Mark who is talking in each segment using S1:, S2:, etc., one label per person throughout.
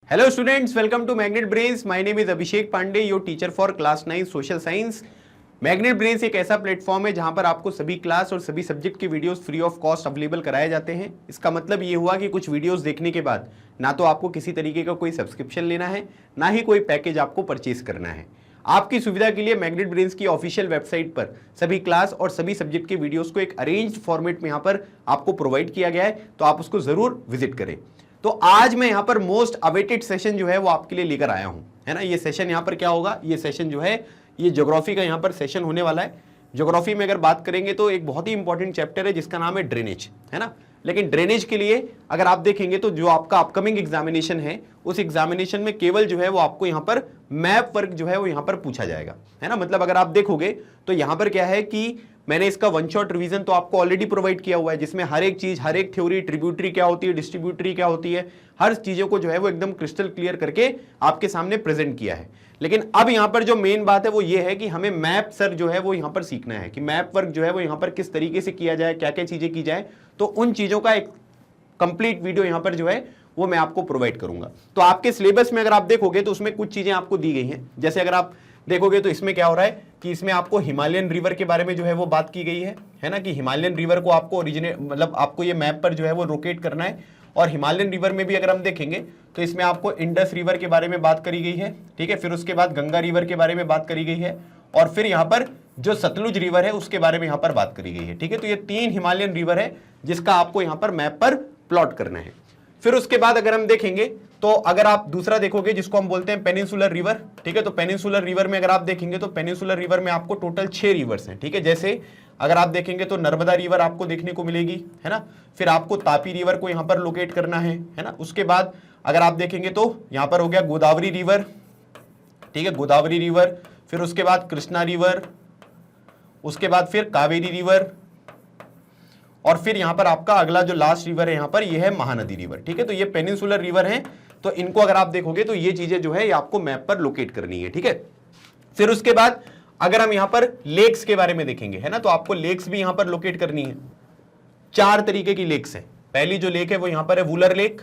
S1: Hello students, welcome to Magnet Brains. My name is Abhishek Pandey, your teacher for class 9 social science. Magnet brains एक ऐसा platform है जहां पर आपको सभी क्लास और सभी सब्जेक्ट के videos free of cost available कराए जाते हैं। इसका मतलब ये हुआ कि कुछ वीडियोस देखने के बाद ना तो आपको किसी तरीके का कोई सब्सक्रिप्शन लेना है, ना ही कोई पैकेज आपको परचेज करना है। आपकी सुविधा के लिए मैग्नेट ब्रेन्स की ऑफिशियल वेबसाइट पर सभी क्लास और सभी सब्जेक्ट के वीडियोस को एक अरेंज्ड फॉर्मेट में यहाँ पर आपको प्रोवाइड किया गया है, तो आप उसको जरूर विजिट करें। तो आज मैं यहाँ पर मोस्ट अवेटेड सेशन जो है वो आपके लिए लेकर आया हूँ, है ना। ये सेशन यहाँ पर क्या होगा, ये सेशन जो है ये ज्योग्राफी का यहाँ पर सेशन होने वाला है। ज्योग्राफी में अगर बात करेंगे तो एक बहुत ही इंपॉर्टेंट चैप्टर है जिसका नाम है ड्रेनेज, है ना। लेकिन ड्रेनेज के लिए अगर आप देखेंगे तो जो आपका अपकमिंग एग्जामिनेशन है उस एग्जामिनेशन में केवल जो है वो आपको यहाँ पर मैप वर्क जो है वो यहाँ पर पूछा जाएगा, है ना। मतलब अगर आप देखोगे तो यहाँ पर क्या है कि मैंने इसका वन शॉट रिवीजन तो आपको ऑलरेडी प्रोवाइड किया हुआ है, जिसमें हर एक चीज, हर एक थ्योरी, ट्रिब्यूटरी क्या होती है, डिस्ट्रीब्यूटरी क्या होती है, हर चीजों को जो है वो एकदम क्रिस्टल क्लियर करके आपके सामने प्रेजेंट किया है। लेकिन अब यहाँ पर जो मेन बात है वो ये है कि हमें मैप सर जो है वो यहाँ पर सीखना है कि मैप वर्क जो है वो यहाँ पर किस तरीके से किया जाए, क्या क्या चीजें की जाए। तो उन चीजों का एक कंप्लीट वीडियो यहाँ पर जो है वो मैं आपको प्रोवाइड करूंगा। तो आपके सिलेबस में अगर आप देखोगे तो उसमें कुछ चीजें आपको दी गई हैं। जैसे अगर आप देखोगे तो इसमें क्या हो रहा है कि इसमें आपको हिमालयन रिवर के बारे में जो है वो बात की गई है ना, कि हिमालयन रिवर को आपको ओरिजिनेट मतलब आपको ये मैप पर जो है वो लोकेट करना है। और हिमालयन रिवर में भी अगर हम देखेंगे तो इसमें आपको इंडस रिवर के बारे में बात करी गई है, ठीक है। फिर उसके बाद गंगा रिवर के बारे में बात करी गई है, और फिर यहाँ पर जो सतलुज रिवर है उसके बारे में यहाँ पर बात करी गई है, ठीक है। तो ये 3 हिमालयन रिवर है जिसका आपको यहाँ पर मैप पर प्लॉट करना है। फिर उसके बाद अगर हम देखेंगे तो अगर आप दूसरा देखोगे जिसको हम बोलते हैं पेनिनसुलर रिवर, ठीक है। तो पेनिनसुलर रिवर में अगर आप देखेंगे तो पेनिनसुलर रिवर में आपको टोटल 6 रिवर्स हैं, ठीक है। जैसे अगर आप देखेंगे तो नर्मदा रिवर आपको देखने को मिलेगी, है ना। फिर आपको तापी रिवर को यहाँ पर लोकेट करना है ना। उसके बाद अगर आप देखेंगे तो यहाँ पर हो गया गोदावरी रिवर, ठीक है, गोदावरी रिवर। फिर उसके बाद कृष्णा रिवर, उसके बाद फिर कावेरी रिवर, और फिर यहां पर आपका अगला जो लास्ट रिवर है यहां पर यह है महानदी रिवर, ठीक है। तो ये पेनिनसुलर रिवर है, तो इनको अगर आप देखोगे तो ये चीजें जो है ये आपको मैप पर लोकेट करनी है, ठीक है। फिर उसके बाद अगर हम यहां पर लेक्स के बारे में देखेंगे, है ना, तो आपको लेक्स भी यहां पर लोकेट करनी है। 4 तरीके की लेक्स है। पहली जो लेक है वो यहां पर है वुलर लेक,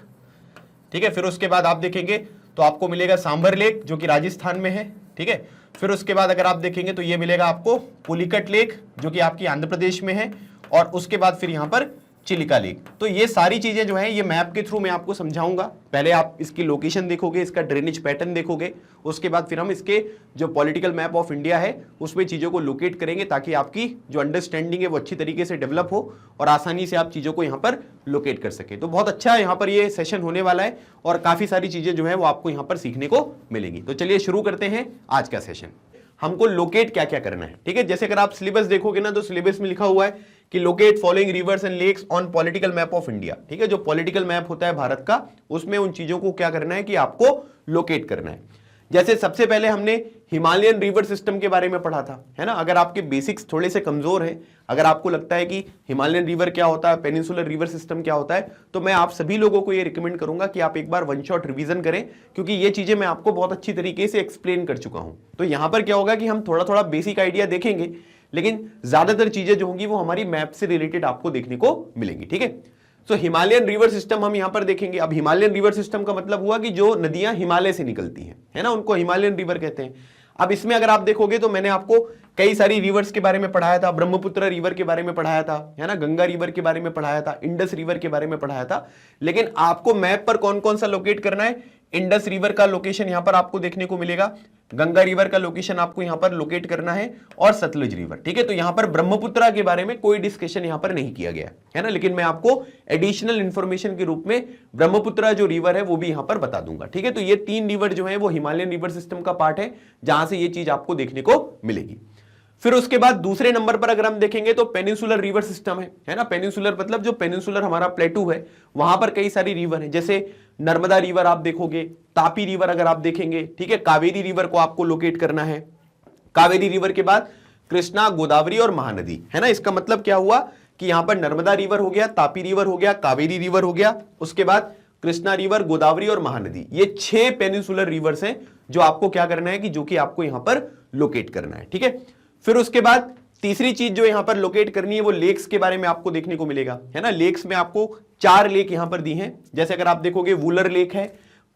S1: ठीक है। फिर उसके बाद आप देखेंगे तो आपको मिलेगा सांभर लेक जो कि राजस्थान में है, ठीक है। फिर उसके बाद अगर आप देखेंगे तो ये मिलेगा आपको पुलिकट लेक जो कि आपकी आंध्र प्रदेश में है, और उसके बाद फिर यहां पर चिलिका लेक। तो ये सारी चीजें जो है ये मैप के थ्रू मैं आपको समझाऊंगा। पहले आप इसकी लोकेशन देखोगे, इसका ड्रेनेज पैटर्न देखोगे, उसके बाद फिर हम इसके जो पॉलिटिकल मैप ऑफ इंडिया है उसमें चीजों को लोकेट करेंगे ताकि आपकी जो अंडरस्टैंडिंग है वो अच्छी तरीके से डेवलप हो और आसानी से आप चीजों को यहाँ पर लोकेट कर सके। तो बहुत अच्छा यहाँ पर ये सेशन होने वाला है और काफी सारी चीजें जो है वो आपको यहाँ पर सीखने को मिलेंगी। तो चलिए शुरू करते हैं आज का सेशन। हमको लोकेट क्या क्या करना है, ठीक है। जैसे अगर आप सिलेबस देखोगे ना तो सिलेबस में लिखा हुआ है कि locate following rivers and lakes on political map of India, ठीक है। जो पॉलिटिकल मैप होता है भारत का उसमें उन चीजों को क्या करना है कि आपको लोकेट करना है। जैसे सबसे पहले हमने हिमालयन रिवर सिस्टम के बारे में पढ़ा था, है ना। अगर आपके बेसिक्स थोड़े से कमजोर हैं, अगर आपको लगता है कि हिमालयन रिवर क्या होता है, पेनिनसुलर रिवर सिस्टम क्या होता है, तो मैं आप सभी लोगों को ये रिकमेंड करूंगा कि आप एक बार वन शॉट रिवीजन करें, क्योंकि ये चीजें मैं आपको बहुत अच्छी तरीके से एक्सप्लेन कर चुका हूं। तो यहां पर क्या होगा कि हम थोड़ा थोड़ा बेसिक आइडिया देखेंगे, लेकिन ज्यादातर चीजें जो होंगी वो हमारी मैप से रिलेटेड आपको देखने को मिलेंगी, ठीक है। तो हिमालयन रिवर सिस्टम हम यहां पर देखेंगे। अब हिमालयन रिवर सिस्टम का मतलब हुआ कि जो नदियां हिमालय से निकलती हैं, है ना, उनको हिमालयन रिवर कहते हैं। अब इसमें अगर आप देखोगे तो मैंने आपको कई सारी रिवर्स के बारे में पढ़ाया था, ब्रह्मपुत्र रिवर के बारे में पढ़ाया था, है ना, गंगा रिवर के बारे में पढ़ाया था, इंडस रिवर के बारे में पढ़ाया था। लेकिन आपको मैप पर कौन कौन सा लोकेट करना है, इंडस रिवर का लोकेशन यहां पर आपको देखने को मिलेगा, गंगा रिवर का लोकेशन आपको यहां पर लोकेट करना है, और सतलुज रिवर, ठीक है। तो यहां पर ब्रह्मपुत्र के बारे में कोई डिस्कशन यहां पर नहीं किया गया है ना, लेकिन मैं आपको एडिशनल इंफॉर्मेशन के रूप में ब्रह्मपुत्र जो रिवर है वो भी यहां पर बता दूंगा, ठीक है। तो ये 3 रिवर जो है वो हिमालयन रिवर सिस्टम का पार्ट है जहां से ये चीज आपको देखने को मिलेगी। फिर उसके बाद दूसरे नंबर पर अगर हम देखेंगे तो पेनिनसुलर रिवर सिस्टम है ना। पेनिनसुलर मतलब जो पेनिनसुलर हमारा प्लेटू है वहां पर कई सारी रिवर है, जैसे नर्मदा रिवर आप देखोगे, तापी रिवर अगर आप देखेंगे, ठीक है। कावेरी रिवर को आपको लोकेट करना है। कावेरी रिवर के बाद कृष्णा, गोदावरी और महानदी, है ना। इसका मतलब क्या हुआ कि यहां पर नर्मदा रिवर हो गया, तापी रिवर हो गया, कावेरी रिवर हो गया, उसके बाद कृष्णा रिवर, गोदावरी और महानदी। ये 6 पेनिनसुलर रिवर्स हैं जो आपको क्या करना है कि जो कि आपको यहां पर लोकेट करना है, ठीक है। फिर उसके बाद तीसरी चीज जो यहां पर लोकेट करनी है वो लेक्स के बारे में आपको देखने को मिलेगा, है ना। लेक्स में आपको 4 लेक यहां पर दी हैं। जैसे अगर आप देखोगे वुलर लेक है,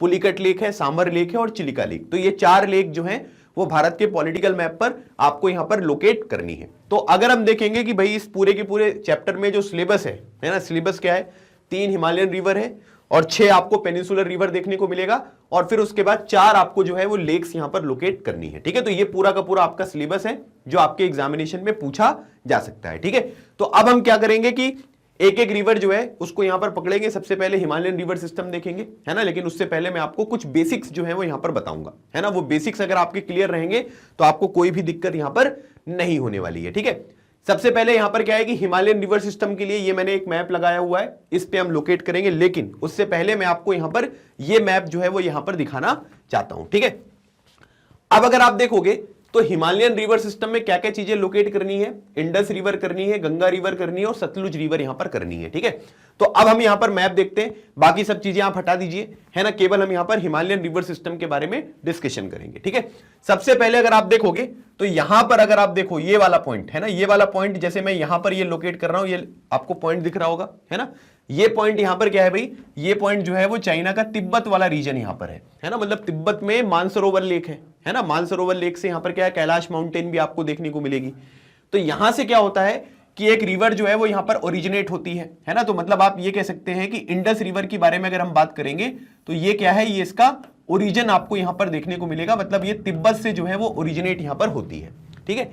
S1: पुलिकट लेक है, सामर लेक है और चिलिका लेक। तो ये 4 लेक जो हैं वो भारत के पॉलिटिकल मैप पर आपको यहां पर लोकेट करनी है। तो अगर हम देखेंगे कि भाई इस पूरे के पूरे चैप्टर में जो सिलेबस है ना, सिलेबस क्या है, 3 हिमालयन रिवर है और 6 आपको पेनिनसुलर रिवर देखने को मिलेगा और फिर उसके बाद 4 आपको जो है वो लेक्स यहां पर लोकेट करनी है। ठीक है, तो ये पूरा का पूरा आपका सिलेबस है जो आपके एग्जामिनेशन में पूछा जा सकता है। ठीक है, तो अब हम क्या करेंगे कि एक एक रिवर जो है उसको यहां पर पकड़ेंगे। सबसे पहले हिमालयन रिवर सिस्टम देखेंगे, है ना, लेकिन उससे पहले मैं आपको कुछ बेसिक्स जो है वो यहां पर बताऊंगा, है ना। वो बेसिक्स अगर आपके क्लियर रहेंगे तो आपको कोई भी दिक्कत यहां पर नहीं होने वाली है। ठीक है, सबसे पहले यहां पर क्या है कि हिमालयन रिवर सिस्टम के लिए ये मैंने एक मैप लगाया हुआ है, इस पे हम लोकेट करेंगे, लेकिन उससे पहले मैं आपको यहां पर ये मैप जो है वो यहां पर दिखाना चाहता हूं। ठीक है, अब अगर आप देखोगे तो हिमालयन रिवर सिस्टम में क्या क्या चीजें लोकेट करनी है, इंडस रिवर करनी है, गंगा रिवर करनी है और सतलुज रिवर यहां पर करनी है। ठीक है, तो अब हम यहां पर मैप देखते हैं, बाकी सब चीजें आप हटा दीजिए, है ना, केवल हम यहां पर हिमालयन रिवर सिस्टम के बारे में डिस्कशन करेंगे। ठीक है, सबसे पहले अगर आप देखोगे तो यहां पर अगर आप देखो ये वाला पॉइंट है ना, ये वाला पॉइंट जैसे मैं यहां पर ये लोकेट कर रहा हूं, ये आपको पॉइंट दिख रहा होगा, है ना। ये पॉइंट यहां पर क्या है भाई, ये पॉइंट जो है वो चाइना का तिब्बत वाला रीजन यहां पर है ना, मतलब तिब्बत में मानसरोवर लेक है ना, मानसरोवर लेक से यहां पर क्या है, कैलाश माउंटेन भी आपको देखने को मिलेगी। तो यहां से क्या होता है कि एक रिवर जो है वो यहां पर ओरिजिनेट होती है ना, तो मतलब आप ये कह सकते हैं कि इंडस रिवर के बारे में अगर हम बात करेंगे तो ये क्या है, ये इसका ओरिजिन आपको यहां पर देखने को मिलेगा, मतलब ये तिब्बत से जो है वो ओरिजिनेट यहां पर होती है। ठीक है,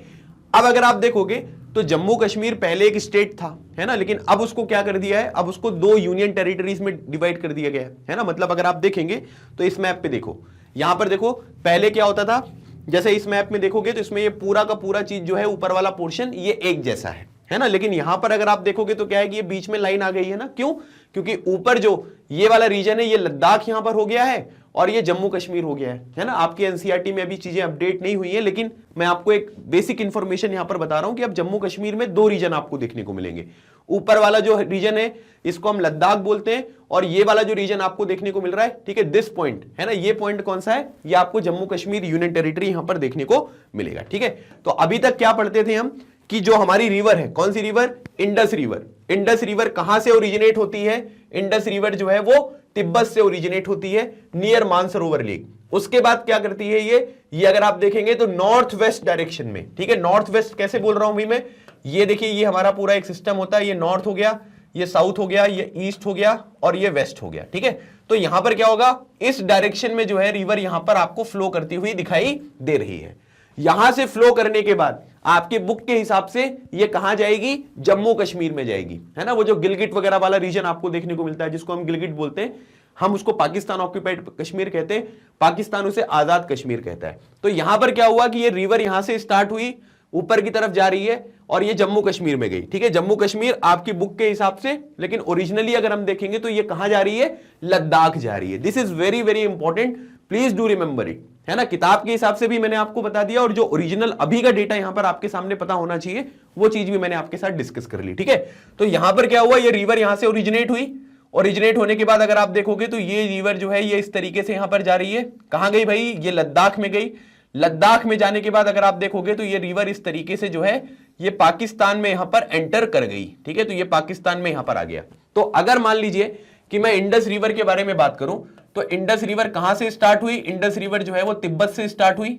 S1: अब अगर आप देखोगे तो जम्मू कश्मीर पहले एक स्टेट था, है ना, लेकिन अब उसको क्या कर दिया है, अब उसको 2 यूनियन टेरिटरीज में डिवाइड कर दिया गया है ना। मतलब अगर आप देखेंगे तो इस मैप पे देखो, यहां पर देखो पहले क्या होता था, जैसे इस मैप में देखोगे तो इसमें ये पूरा का पूरा चीज जो है ऊपर वाला पोर्शन ये एक जैसा है ना, लेकिन यहां पर अगर आप देखोगे तो क्या है कि ये बीच में लाइन आ गई है ना, क्यों, क्योंकि ऊपर जो ये वाला रीजन है ये लद्दाख यहां पर हो गया है और ये जम्मू कश्मीर हो गया है ना। आपके एनसीईआरटी में अभी चीजें अपडेट नहीं हुई है, लेकिन मैं आपको एक बेसिक इंफॉर्मेशन यहां पर बता रहा हूं कि अब जम्मू कश्मीर में 2 रीजन आपको देखने को मिलेंगे। ऊपर वाला जो रीजन है इसको हम लद्दाख बोलते हैं और ये वाला जो रीजन आपको देखने को मिल रहा है, ठीक है, दिस पॉइंट है ना, ये पॉइंट कौन सा है, ये आपको जम्मू कश्मीर यूनियन टेरिटरी यहां पर देखने को मिलेगा। ठीक है, तो अभी तक क्या पढ़ते थे हम कि जो हमारी रिवर है, कौन सी river, Indus river. Indus river कहां से ओरिजिनेट होती है, इंडस रिवर जो है वो तिब्बत से ओरिजिनेट होती है नियर मानसरोवर लेक। उसके बाद क्या करती है ये अगर आप देखेंगे तो नॉर्थ वेस्ट डायरेक्शन में, ठीक है, नॉर्थ वेस्ट कैसे बोल रहा हूं भाई मैं, ये देखिए ये हमारा पूरा एक सिस्टम होता है, ये नॉर्थ हो गया, ये साउथ हो गया, ये ईस्ट हो गया और ये वेस्ट हो गया। ठीक है, तो यहां पर क्या होगा, इस डायरेक्शन में जो है रिवर यहां पर आपको फ्लो करती हुई दिखाई दे रही है। यहां से फ्लो करने के बाद आपके बुक के हिसाब से ये कहां जाएगी, जम्मू कश्मीर में जाएगी, है ना। वो जो गिलगिट वगैरह वाला रीजन आपको देखने को मिलता है जिसको हम गिलगिट बोलते हैं, हम उसको पाकिस्तान ऑक्यूपाइड कश्मीर कहते हैं, पाकिस्तान उसे आजाद कश्मीर कहता है। तो यहां पर क्या हुआ कि ये रिवर यहां से स्टार्ट हुई, ऊपर की तरफ जा रही है और ये जम्मू कश्मीर में गई। ठीक है, जम्मू कश्मीर आपकी बुक के हिसाब से, लेकिन ओरिजिनली अगर हम देखेंगे तो ये कहां जा रही है, लद्दाख जा रही है। This is very very important, please do remember it, है ना। किताब के हिसाब से भी मैंने आपको बता दिया और जो ओरिजिनल अभी का डेटा यहां पर आपके सामने पता होना चाहिए वो चीज भी मैंने आपके साथ डिस्कस कर ली। ठीक है, तो यहां पर क्या हुआ, ये रिवर यहां से ओरिजिनेट हुई, ओरिजिनेट होने के बाद अगर आप देखोगे तो ये रिवर जो है ये इस तरीके से यहां पर जा रही है, कहां गई भाई, ये लद्दाख में गई। लद्दाख में जाने के बाद अगर आप देखोगे तो ये रिवर इस तरीके से जो है ये पाकिस्तान में यहां पर एंटर कर गई। ठीक है, तो ये पाकिस्तान में यहां पर आ गया। तो अगर मान लीजिए कि मैं इंडस रिवर के बारे में बात करूं तो इंडस रिवर कहां से स्टार्ट हुई, इंडस रिवर जो है वो तिब्बत से स्टार्ट हुई।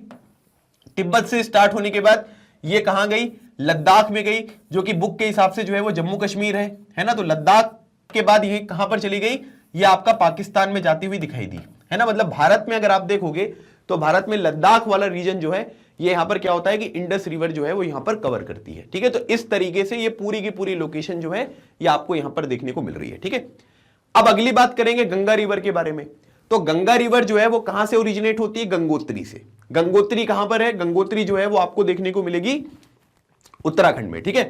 S1: तिब्बत से स्टार्ट होने के बाद ये कहां गई, लद्दाख में गई, जो कि बुक के हिसाब से जो है वो जम्मू कश्मीर है ना। तो लद्दाख के बाद ये कहां पर चली गई, ये आपका पाकिस्तान में जाती हुई दिखाई दी, है ना। मतलब भारत में अगर आप देखोगे तो भारत में लद्दाख वाला रीजन जो है ये यहां पर क्या होता है कि इंडस रिवर जो है वो यहां पर कवर करती है। ठीक है, तो इस तरीके से ये पूरी की पूरी लोकेशन जो है ये आपको यहां पर देखने को मिल रही है। ठीक है, अब अगली बात करेंगे गंगा रिवर के बारे में। तो गंगा रिवर जो है वो कहां से ओरिजिनेट होती है, गंगोत्री से। गंगोत्री कहां पर है, गंगोत्री जो है वो आपको देखने को मिलेगी उत्तराखंड में। ठीक है,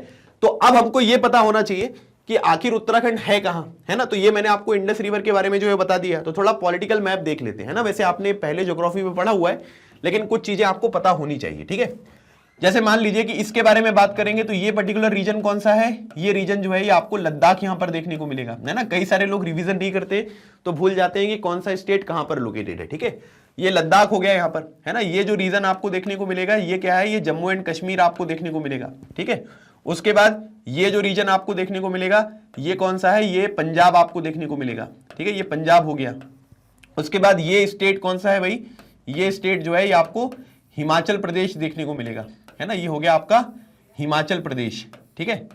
S1: तो अब हमको यह पता होना चाहिए कि आखिर उत्तराखंड है कहां, है ना। तो ये मैंने आपको इंडस रिवर के बारे में जो है बता दिया। तो थोड़ा पॉलिटिकल मैप देख लेते हैं ना, वैसे आपने पहले ज्योग्राफी में पढ़ा हुआ है लेकिन कुछ चीजें आपको पता होनी चाहिए। ठीक है, जैसे मान लीजिए कि इसके बारे में बात करेंगे तो ये पर्टिकुलर रीजन कौन सा है, ये रीजन जो है ये आपको लद्दाख यहां पर देखने को मिलेगा, है ना। कई सारे लोग रिवीजन नहीं करते तो भूल जाते हैं कि कौन सा स्टेट कहां पर लोकेटेड है। ठीक है, ये लद्दाख हो गया यहां पर, है ना। ये जो रीजन आपको देखने को मिलेगा ये क्या है, ये जम्मू एंड कश्मीर आपको देखने को मिलेगा। ठीक है, उसके बाद ये जो रीजन आपको देखने को मिलेगा ये कौन सा है, ये पंजाब आपको देखने को मिलेगा। ठीक है, ये पंजाब हो गया। उसके बाद ये स्टेट कौन सा है भाई, ये स्टेट जो है ये आपको हिमाचल प्रदेश देखने को मिलेगा, है ना, ये हो गया आपका हिमाचल प्रदेश, ठीक है,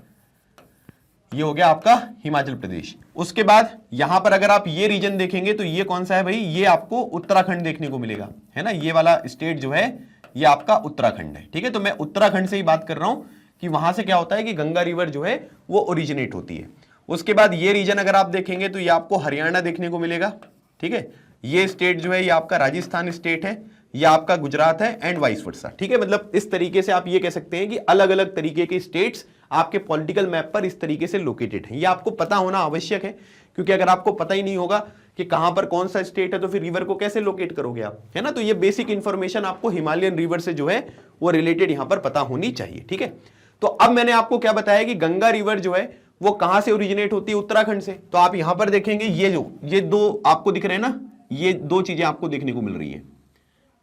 S1: ये हो गया आपका हिमाचल प्रदेश। उसके बाद यहां पर अगर आप ये रीजन देखेंगे तो ये कौन सा है भाई, ये आपको उत्तराखंड देखने को मिलेगा, है ना, ये वाला स्टेट जो है ये आपका उत्तराखंड है, ठीक है। तो मैं उत्तराखंड से ही बात कर रहा हूं कि वहां से क्या होता है कि गंगा रिवर जो है वो ओरिजिनेट होती है। उसके बाद ये रीजन अगर आप देखेंगे तो ये आपको हरियाणा देखने को मिलेगा, ठीक है, ये स्टेट जो है ये आपका राजस्थान स्टेट है, ये आपका गुजरात है एंड वाइस वर्सा, ठीक है। मतलब इस तरीके से आप ये कह सकते हैं कि अलग अलग तरीके के स्टेट्स आपके पॉलिटिकल मैप पर इस तरीके से लोकेटेड हैं। ये आपको पता होना आवश्यक है, क्योंकि अगर आपको पता ही नहीं होगा कि कहां पर कौन सा स्टेट है तो फिर रिवर को कैसे लोकेट करोगे आप, है ना। तो ये बेसिक इंफॉर्मेशन आपको हिमालयन रिवर से जो है वो रिलेटेड यहां पर पता होनी चाहिए, ठीक है। तो अब मैंने आपको क्या बताया कि गंगा रिवर जो है वो कहां से ओरिजिनेट होती है, उत्तराखंड से। तो आप यहां पर देखेंगे ये दो आपको दिख रहे हैं ना, ये दो चीजें आपको देखने को मिल रही है,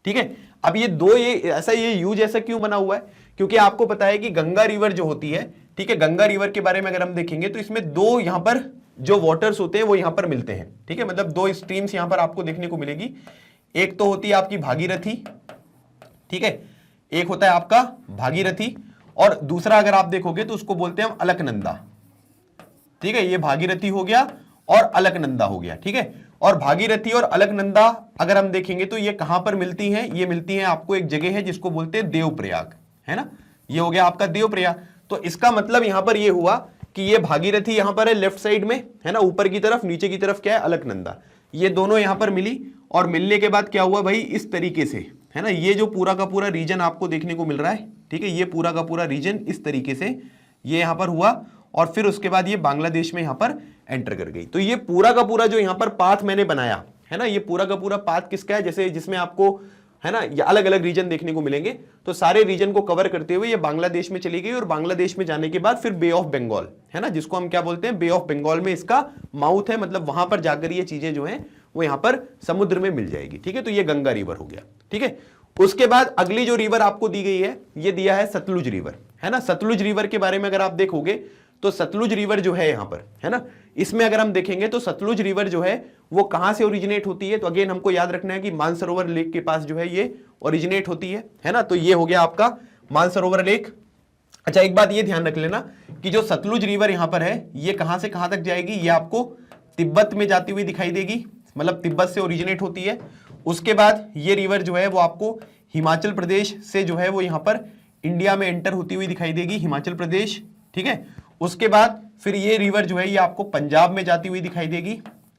S1: ठीक है। अब ये दो ये यूज ऐसा क्यों बना हुआ है, क्योंकि आपको पता है कि गंगा रिवर जो होती है, ठीक है, गंगा रिवर के बारे में अगर हम देखेंगे तो इसमें दो यहां पर जो वाटर्स होते हैं वो यहां पर मिलते हैं, ठीक है। मतलब दो स्ट्रीम्स यहां पर आपको देखने को मिलेगी, एक तो होती है आपकी भागीरथी, ठीक है, एक होता है आपका भागीरथी, और दूसरा अगर आप देखोगे तो उसको बोलते हैं हम अलकनंदा, ठीक है। ये भागीरथी हो गया और अलकनंदा हो गया, ठीक है। और भागीरथी और अलकनंदा अगर हम देखेंगे तो ये कहां पर मिलती हैं, ये मिलती हैं आपको एक जगह है जिसको बोलते हैं देवप्रयाग, है ना, ये हो गया आपका देवप्रयाग। तो इसका मतलब यहां पर ये हुआ कि ये भागीरथी यहां पर है लेफ्ट साइड में, है ना, ऊपर की तरफ, नीचे की तरफ क्या है अलकनंदा, ये दोनों यहां पर मिली, और मिलने के बाद क्या हुआ भाई, इस तरीके से, है ना, ये जो पूरा का पूरा रीजन आपको देखने को मिल रहा है, ठीक है, ये पूरा का पूरा रीजन इस तरीके से ये यहां पर हुआ, और फिर उसके बाद ये बांग्लादेश में यहां पर एंटर कर गई। तो ये पूरा का पूरा जो यहां पर पाथ मैंने बनाया है ना, ये पूरा का पूरा पाथ किसका है, जैसे जिसमें आपको, है ना, ये अलग अलग रीजन देखने को मिलेंगे, तो सारे रीजन को कवर करते हुए ये बांग्लादेश में चली गई, और बांग्लादेश में जाने के बाद फिर बे ऑफ बंगाल, है ना, जिसको हम क्या बोलते हैं, बे ऑफ बंगाल में इसका माउथ है, मतलब वहां पर जाकर ये चीजें जो हैं वो यहां पर समुद्र में मिल जाएगी, ठीक है। तो ये गंगा रिवर हो गया, ठीक है। उसके बाद अगली जो रिवर आपको दी गई है, ये दिया है सतलुज रिवर, है ना। सतलुज रिवर के बारे में अगर आप देखोगे तो सतलुज रिवर जो है यहां पर, है ना, इसमें अगर हम देखेंगे तो सतलुज रिवर जो है वो कहां से ओरिजिनेट होती है, तो अगेन हमको याद रखना है कि मानसरोवर लेक के पास जो है ये ओरिजिनेट होती है ना। तो ये हो गया आपका मानसरोवर लेक। अच्छा, एक बात ये ध्यान रख लेना कि जो सतलुज रिवर यहां पर है ये कहां से कहां तक जाएगी, ये आपको तिब्बत में जाती हुई दिखाई देगी, मतलब तिब्बत से ओरिजिनेट होती है। उसके बाद ये रिवर जो है वो आपको हिमाचल प्रदेश से जो है वो यहां पर इंडिया में एंटर होती हुई दिखाई देगी, हिमाचल प्रदेश, ठीक है। उसके बाद फिर ये रिवर जो है ये आपको पंजाब में जाती हुई दिखाई देगी,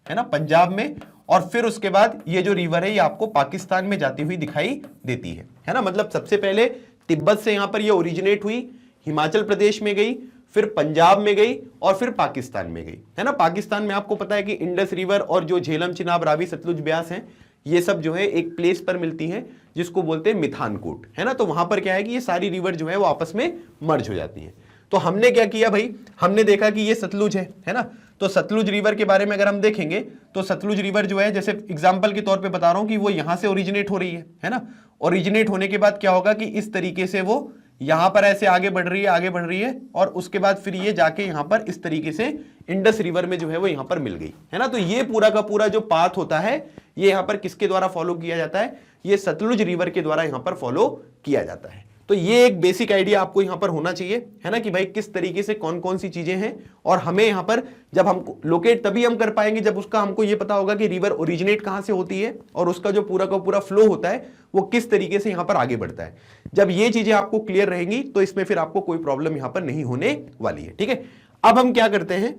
S1: है ना, पंजाब में, और फिर उसके बाद ये जो रिवर है ये आपको पाकिस्तान में जाती हुई दिखाई देती है ना। मतलब सबसे पहले तिब्बत से यहां पर ये ओरिजिनेट हुई, हिमाचल प्रदेश में गई, फिर पंजाब में गई, और फिर पाकिस्तान में गई, है ना। पाकिस्तान में आपको पता है कि इंडस रिवर और जो झेलम, चिनाब, रावी, सतलुज, ब्यास हैं, ये सब जो है एक प्लेस पर मिलती हैं जिसको बोलते हैं मिथानकोट, है ना। तो वहां पर क्या है कि ये सारी रिवर जो है वो आपस में मर्ज हो जाती हैं। तो हमने क्या किया भाई, हमने देखा कि ये सतलुज है ना। तो सतलुज रिवर के बारे में अगर हम देखेंगे तो सतलुज रिवर जो है, जैसे एग्जांपल के तौर पे बता रहा हूं कि वो यहां से ओरिजिनेट हो रही है ना। ओरिजिनेट होने के बाद क्या होगा कि इस तरीके से वो यहां पर ऐसे आगे बढ़ रही है, और उसके बाद फिर ये जाके यहां पर इस तरीके से इंडस रिवर में जो है वो यहां पर मिल गई, है ना। तो ये पूरा का पूरा जो पाथ होता है ये यहां पर किसके द्वारा फॉलो किया जाता है, ये सतलुज रिवर के द्वारा यहां पर फॉलो किया जाता है। तो ये एक बेसिक आइडिया आपको यहां पर होना चाहिए, है ना, कि भाई किस तरीके से कौन कौन सी चीजें हैं, और हमें यहां पर जब हम लोकेट तभी हम कर पाएंगे जब उसका हमको ये पता होगा कि रिवर ओरिजिनेट कहां से होती है और उसका जो पूरा का पूरा फ्लो होता है वो किस तरीके से यहां पर आगे बढ़ता है। जब ये चीजें आपको क्लियर रहेंगी तो इसमें फिर आपको कोई प्रॉब्लम यहां पर नहीं होने वाली है, ठीक है। अब हम क्या करते हैं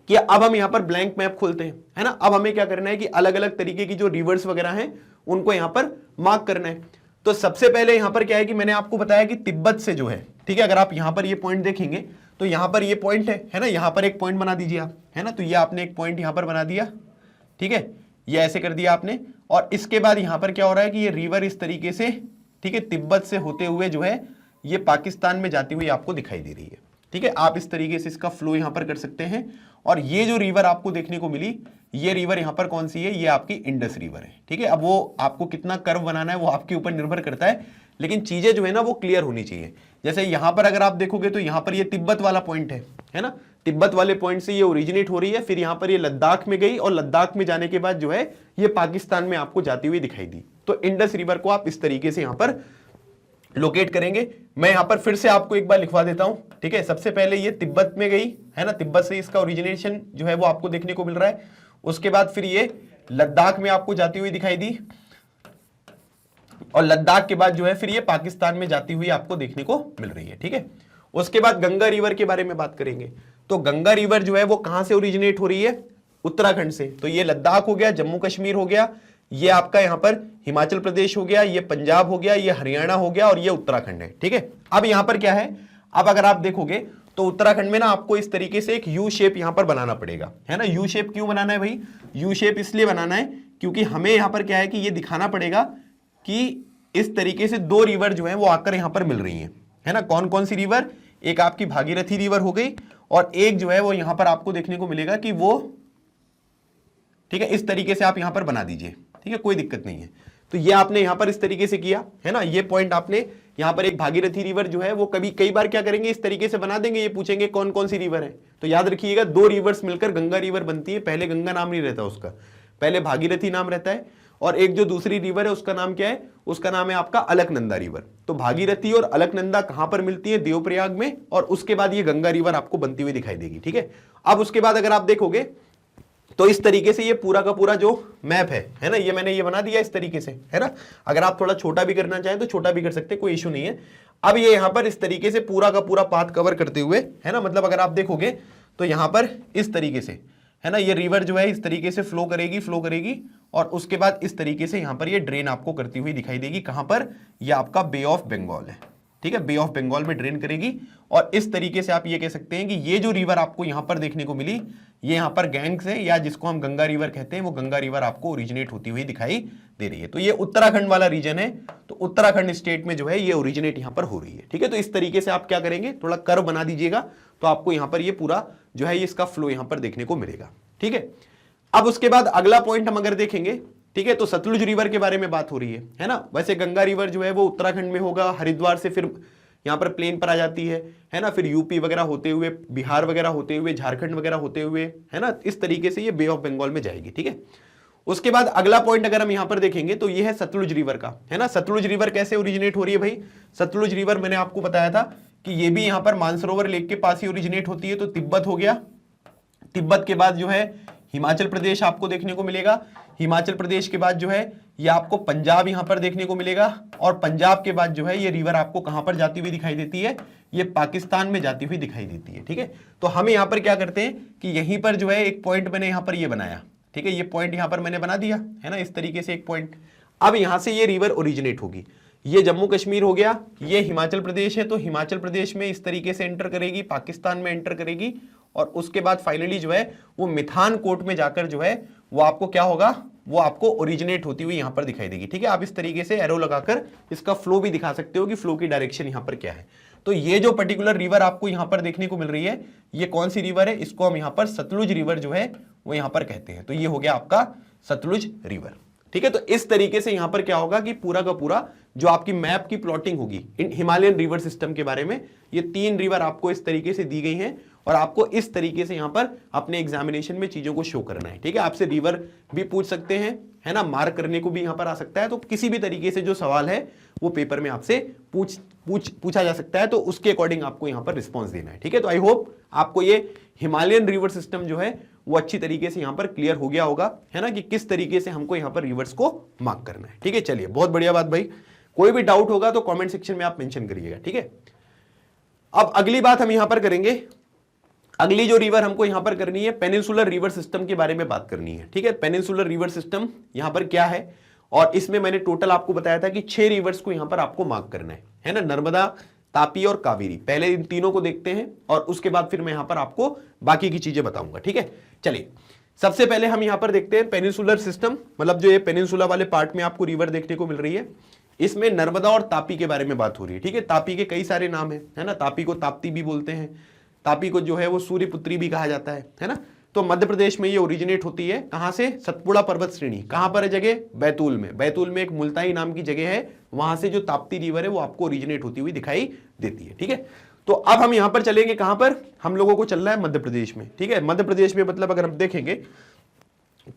S1: कि अब हम यहां पर ब्लैंक मैप खोलते हैं, है ना। अब हमें क्या करना है कि अलग अलग तरीके की जो रिवर्स वगैरह हैं उनको यहां पर मार्क करना है। तो सबसे पहले यहां पर क्या है कि मैंने आपको बताया कि तिब्बत से जो है, ठीक है, अगर आप यहां पर ये पॉइंट देखेंगे तो यहां पर ये पॉइंट है ना, यहां पर एक पॉइंट बना दीजिए आप, है ना। तो ये आपने एक पॉइंट यहां पर बना दिया, ठीक है, ये ऐसे कर दिया आपने, और इसके बाद यहां पर क्या हो रहा है कि ये रिवर इस तरीके से, ठीक है, तिब्बत से होते हुए जो है ये पाकिस्तान में जाती हुई आपको दिखाई दे रही है, ठीक है। आप इस तरीके से इसका फ्लो यहां पर कर सकते हैं। और ये जो रिवर आपको देखने को मिली, ये रिवर यहां पर कौन सी है, ये आपकी इंडस रिवर है, ठीक है। अब वो आपको कितना कर्व बनाना है वो आपके ऊपर निर्भर करता है, लेकिन चीजें जो है ना वो क्लियर होनी चाहिए। जैसे यहां पर अगर आप देखोगे तो यहां पर ये तिब्बत वाला पॉइंट है ना, तिब्बत वाले पॉइंट से ये ओरिजिनेट हो रही है, फिर यहां पर ये लद्दाख में गई और लद्दाख में जाने के बाद जो है ये पाकिस्तान में आपको जाती हुई दिखाई दी। तो इंडस रिवर को आप इस तरीके से यहां पर लोकेट करेंगे। मैं यहां पर फिर से आपको एक बार लिखवा देता हूं, ठीक है। सबसे पहले ये तिब्बत में गई है ना, तिब्बत से इसका ओरिजिनेशन जो है वो आपको देखने को मिल रहा है। उसके बाद फिर ये लद्दाख में आपको जाती हुई दिखाई दी और लद्दाख के बाद जो है फिर ये पाकिस्तान में जाती हुई आपको देखने को मिल रही है, ठीक है। उसके बाद गंगा रिवर के बारे में बात करेंगे। तो गंगा रिवर जो है वो कहां से ओरिजिनेट हो रही है? उत्तराखंड से। तो ये लद्दाख हो गया, जम्मू कश्मीर हो गया, ये आपका यहां पर हिमाचल प्रदेश हो गया, ये पंजाब हो गया, ये हरियाणा हो गया और ये उत्तराखंड है, ठीक है। अब यहां पर क्या है, अब अगर आप देखोगे तो उत्तराखंड में ना आपको इस तरीके से एक यू शेप यहां पर बनाना पड़ेगा, है ना। यू शेप क्यों बनाना है भाई? यू शेप इसलिए बनाना है क्योंकि हमें यहां पर क्या है कि ये दिखाना पड़ेगा कि इस तरीके से दो रिवर जो है वो आकर यहां पर मिल रही है ना। कौन कौन सी रिवर? एक आपकी भागीरथी रिवर हो गई और एक जो है वो यहां पर आपको देखने को मिलेगा कि वो, ठीक है, इस तरीके से आप यहां पर बना दीजिए, ठीक है, कोई दिक्कत नहीं है। तो ये आपने यहां पर इस तरीके से किया है ना, ये पॉइंट आपने यहां पर एक भागीरथी रिवर जो है वो कई बार क्या करेंगे, इस तरीके से बना देंगे, ये पूछेंगे कौन कौन सी रिवर है। तो याद रखिएगा दो रिवर्स मिलकर गंगा रिवर बनती है। पहले गंगा नाम नहीं रहता उसका, पहले भागीरथी नाम रहता है और एक जो दूसरी रिवर है उसका नाम क्या है? उसका नाम है आपका अलकनंदा रिवर। तो भागीरथी और अलकनंदा कहां पर मिलती है? देवप्रयाग में, और उसके बाद ये गंगा रिवर आपको बनती हुई दिखाई देगी, ठीक है। अब उसके बाद अगर आप देखोगे तो इस तरीके से ये पूरा का पूरा जो मैप है ना, ये मैंने ये बना दिया इस तरीके से, है ना। अगर आप थोड़ा छोटा भी करना चाहें तो छोटा भी कर सकते हैं, कोई इशू नहीं है। अब ये यहां पर इस तरीके से पूरा का पूरा पाथ कवर करते हुए, है ना, मतलब अगर आप देखोगे तो यहां पर इस तरीके से, है ना, ये रिवर जो है इस तरीके से फ्लो करेगी और उसके बाद इस तरीके से यहां पर ये ड्रेन आपको करती हुई दिखाई देगी। कहां पर? ये आपका बे ऑफ बंगाल है, ठीक है, बे ऑफ बंगाल में ड्रेन करेगी। और इस तरीके से आप ये कह सकते हैं कि ये जो रिवर आपको यहां पर देखने को मिली, ये यहां पर गैंग से, या जिसको हम गंगा रिवर कहते हैं, वो गंगा रिवर आपको ओरिजिनेट होती हुई दिखाई दे रही है। तो ये उत्तराखंड वाला रीजन है, तो उत्तराखंड स्टेट में जो है ये ओरिजिनेट यहां पर हो रही है, ठीक है। तो इस तरीके से आप क्या करेंगे, थोड़ा कर्व बना दीजिएगा, तो आपको यहां पर ये पूरा जो है इसका फ्लो यहां पर देखने को मिलेगा, ठीक है। अब उसके बाद अगला पॉइंट हम अगर देखेंगे, ठीक है, तो सतलुज रिवर के बारे में बात हो रही है ना। वैसे गंगा रिवर जो है वो उत्तराखंड में होगा, हरिद्वार से फिर यहां पर प्लेन पर आ जाती है ना, फिर यूपी वगैरह होते हुए, बिहार वगैरह होते हुए, झारखंड वगैरह होते हुए, है ना, इस तरीके से ये बे ऑफ बंगाल में जाएगी, ठीक है। उसके बाद अगला पॉइंट अगर हम यहां पर देखेंगे तो ये है सतलुज रिवर का, है ना। सतलुज रिवर कैसे ओरिजिनेट हो रही है भाई? सतलुज रिवर मैंने आपको बताया था कि ये भी यहां पर मानसरोवर लेक के पास ही ओरिजिनेट होती है। तो तिब्बत हो गया, तिब्बत के बाद जो है हिमाचल प्रदेश आपको देखने को मिलेगा, हिमाचल प्रदेश के बाद जो है ये आपको पंजाब यहां पर देखने को मिलेगा, और पंजाब के बाद जो है ये रिवर आपको कहां पर जाती हुई दिखाई देती है? ये पाकिस्तान में जाती हुई दिखाई देती है, ठीक है। तो हम यहां पर क्या करते हैं कि यहीं पर जो है एक पॉइंट मैंने यहां पर ये बनाया, ठीक है, ये पॉइंट यहां पर मैंने बना दिया, है ना, इस तरीके से एक पॉइंट। अब यहां से ये रिवर ओरिजिनेट होगी, ये जम्मू कश्मीर हो गया, ये हिमाचल प्रदेश है, तो हिमाचल प्रदेश में इस तरीके से एंटर करेगी, पाकिस्तान में एंटर करेगी, और उसके बाद फाइनली जो है वो मिथान कोट में जाकर जो है वो आपको क्या होगा, वो आपको ओरिजिनेट होती हुई यहां पर दिखाई देगी, ठीक है। आप इस तरीके से एरो लगाकर इसका फ्लो भी दिखा सकते हो कि फ्लो की डायरेक्शन यहां पर क्या है। तो ये जो पर्टिकुलर रिवर आपको यहां पर देखने को मिल रही है, ये कौन सी रिवर है? इसको हम यहां पर सतलुज रिवर जो है वो यहां पर कहते हैं। तो ये हो गया आपका सतलुज रिवर, ठीक है। तो इस तरीके से यहां पर क्या होगा कि पूरा का पूरा जो आपकी मैप की प्लॉटिंग होगी इन हिमालयन रिवर सिस्टम के बारे में, ये 3 रिवर आपको इस तरीके से दी गई हैं और आपको इस तरीके से यहां पर अपने एग्जामिनेशन में चीजों को शो करना है, ठीक है। आपसे रिवर भी पूछ सकते हैं, है ना, मार्क करने को भी यहां पर आ सकता है। तो किसी भी तरीके से जो सवाल है वो पेपर में आपसे पूछा जा सकता है, तो उसके अकॉर्डिंग आपको यहां पर रिस्पॉन्स देना है, ठीक है। तो आई होप आपको ये हिमालयन रिवर सिस्टम जो है वो अच्छी तरीके से यहां पर क्लियर हो गया होगा, है ना, कि किस तरीके से हमको यहां पर रिवर्स को मार्क करना है, ठीक है। चलिए, बहुत बढ़िया बात भाई। कोई भी डाउट होगा तो कमेंट सेक्शन में आप मेंशन करिएगा, ठीक है। अब अगली बात हम यहां पर करेंगे, अगली जो रिवर हमको यहां पर करनी है, पेनिनसुलर रिवर सिस्टम के बारे में बात करनी है, ठीक है। पेनिनसुलर रिवर सिस्टम यहां पर क्या है, और इसमें मैंने टोटल आपको बताया था कि 6 रिवर्स को यहां पर आपको मार्क करना है ना, नर्मदा, तापी और कावेरी। पहले इन तीनों को देखते हैं और उसके बाद फिर मैं यहां पर आपको बाकी की चीजें बताऊंगा, ठीक है। चलिए, सबसे पहले हम यहां पर देखते हैं पेनिनसुलर सिस्टम, मतलब जो ये पेनिनसुला वाले पार्ट में आपको रिवर देखने को मिल रही है, इसमें नर्मदा और तापी के बारे में बात हो रही है, ठीक है। तापी के कई सारे नाम है ना, तापी को ताप्ती भी बोलते हैं, तापी को जो है वो सूर्यपुत्री भी कहा जाता है ना। तो मध्य प्रदेश में ये ओरिजिनेट होती है, कहां से? सतपुड़ा पर्वत श्रेणी। कहां पर है जगह? बैतूल में। बैतूल में एक मुल्ताई नाम की जगह है, वहां से जो ताप्ती रिवर है वो आपको ओरिजिनेट होती हुई दिखाई देती है, ठीक है। तो अब हम यहां पर चलेंगे, कहां पर हम लोगों को चल रहा है मध्य प्रदेश में, ठीक है। मध्य प्रदेश में मतलब अगर हम देखेंगे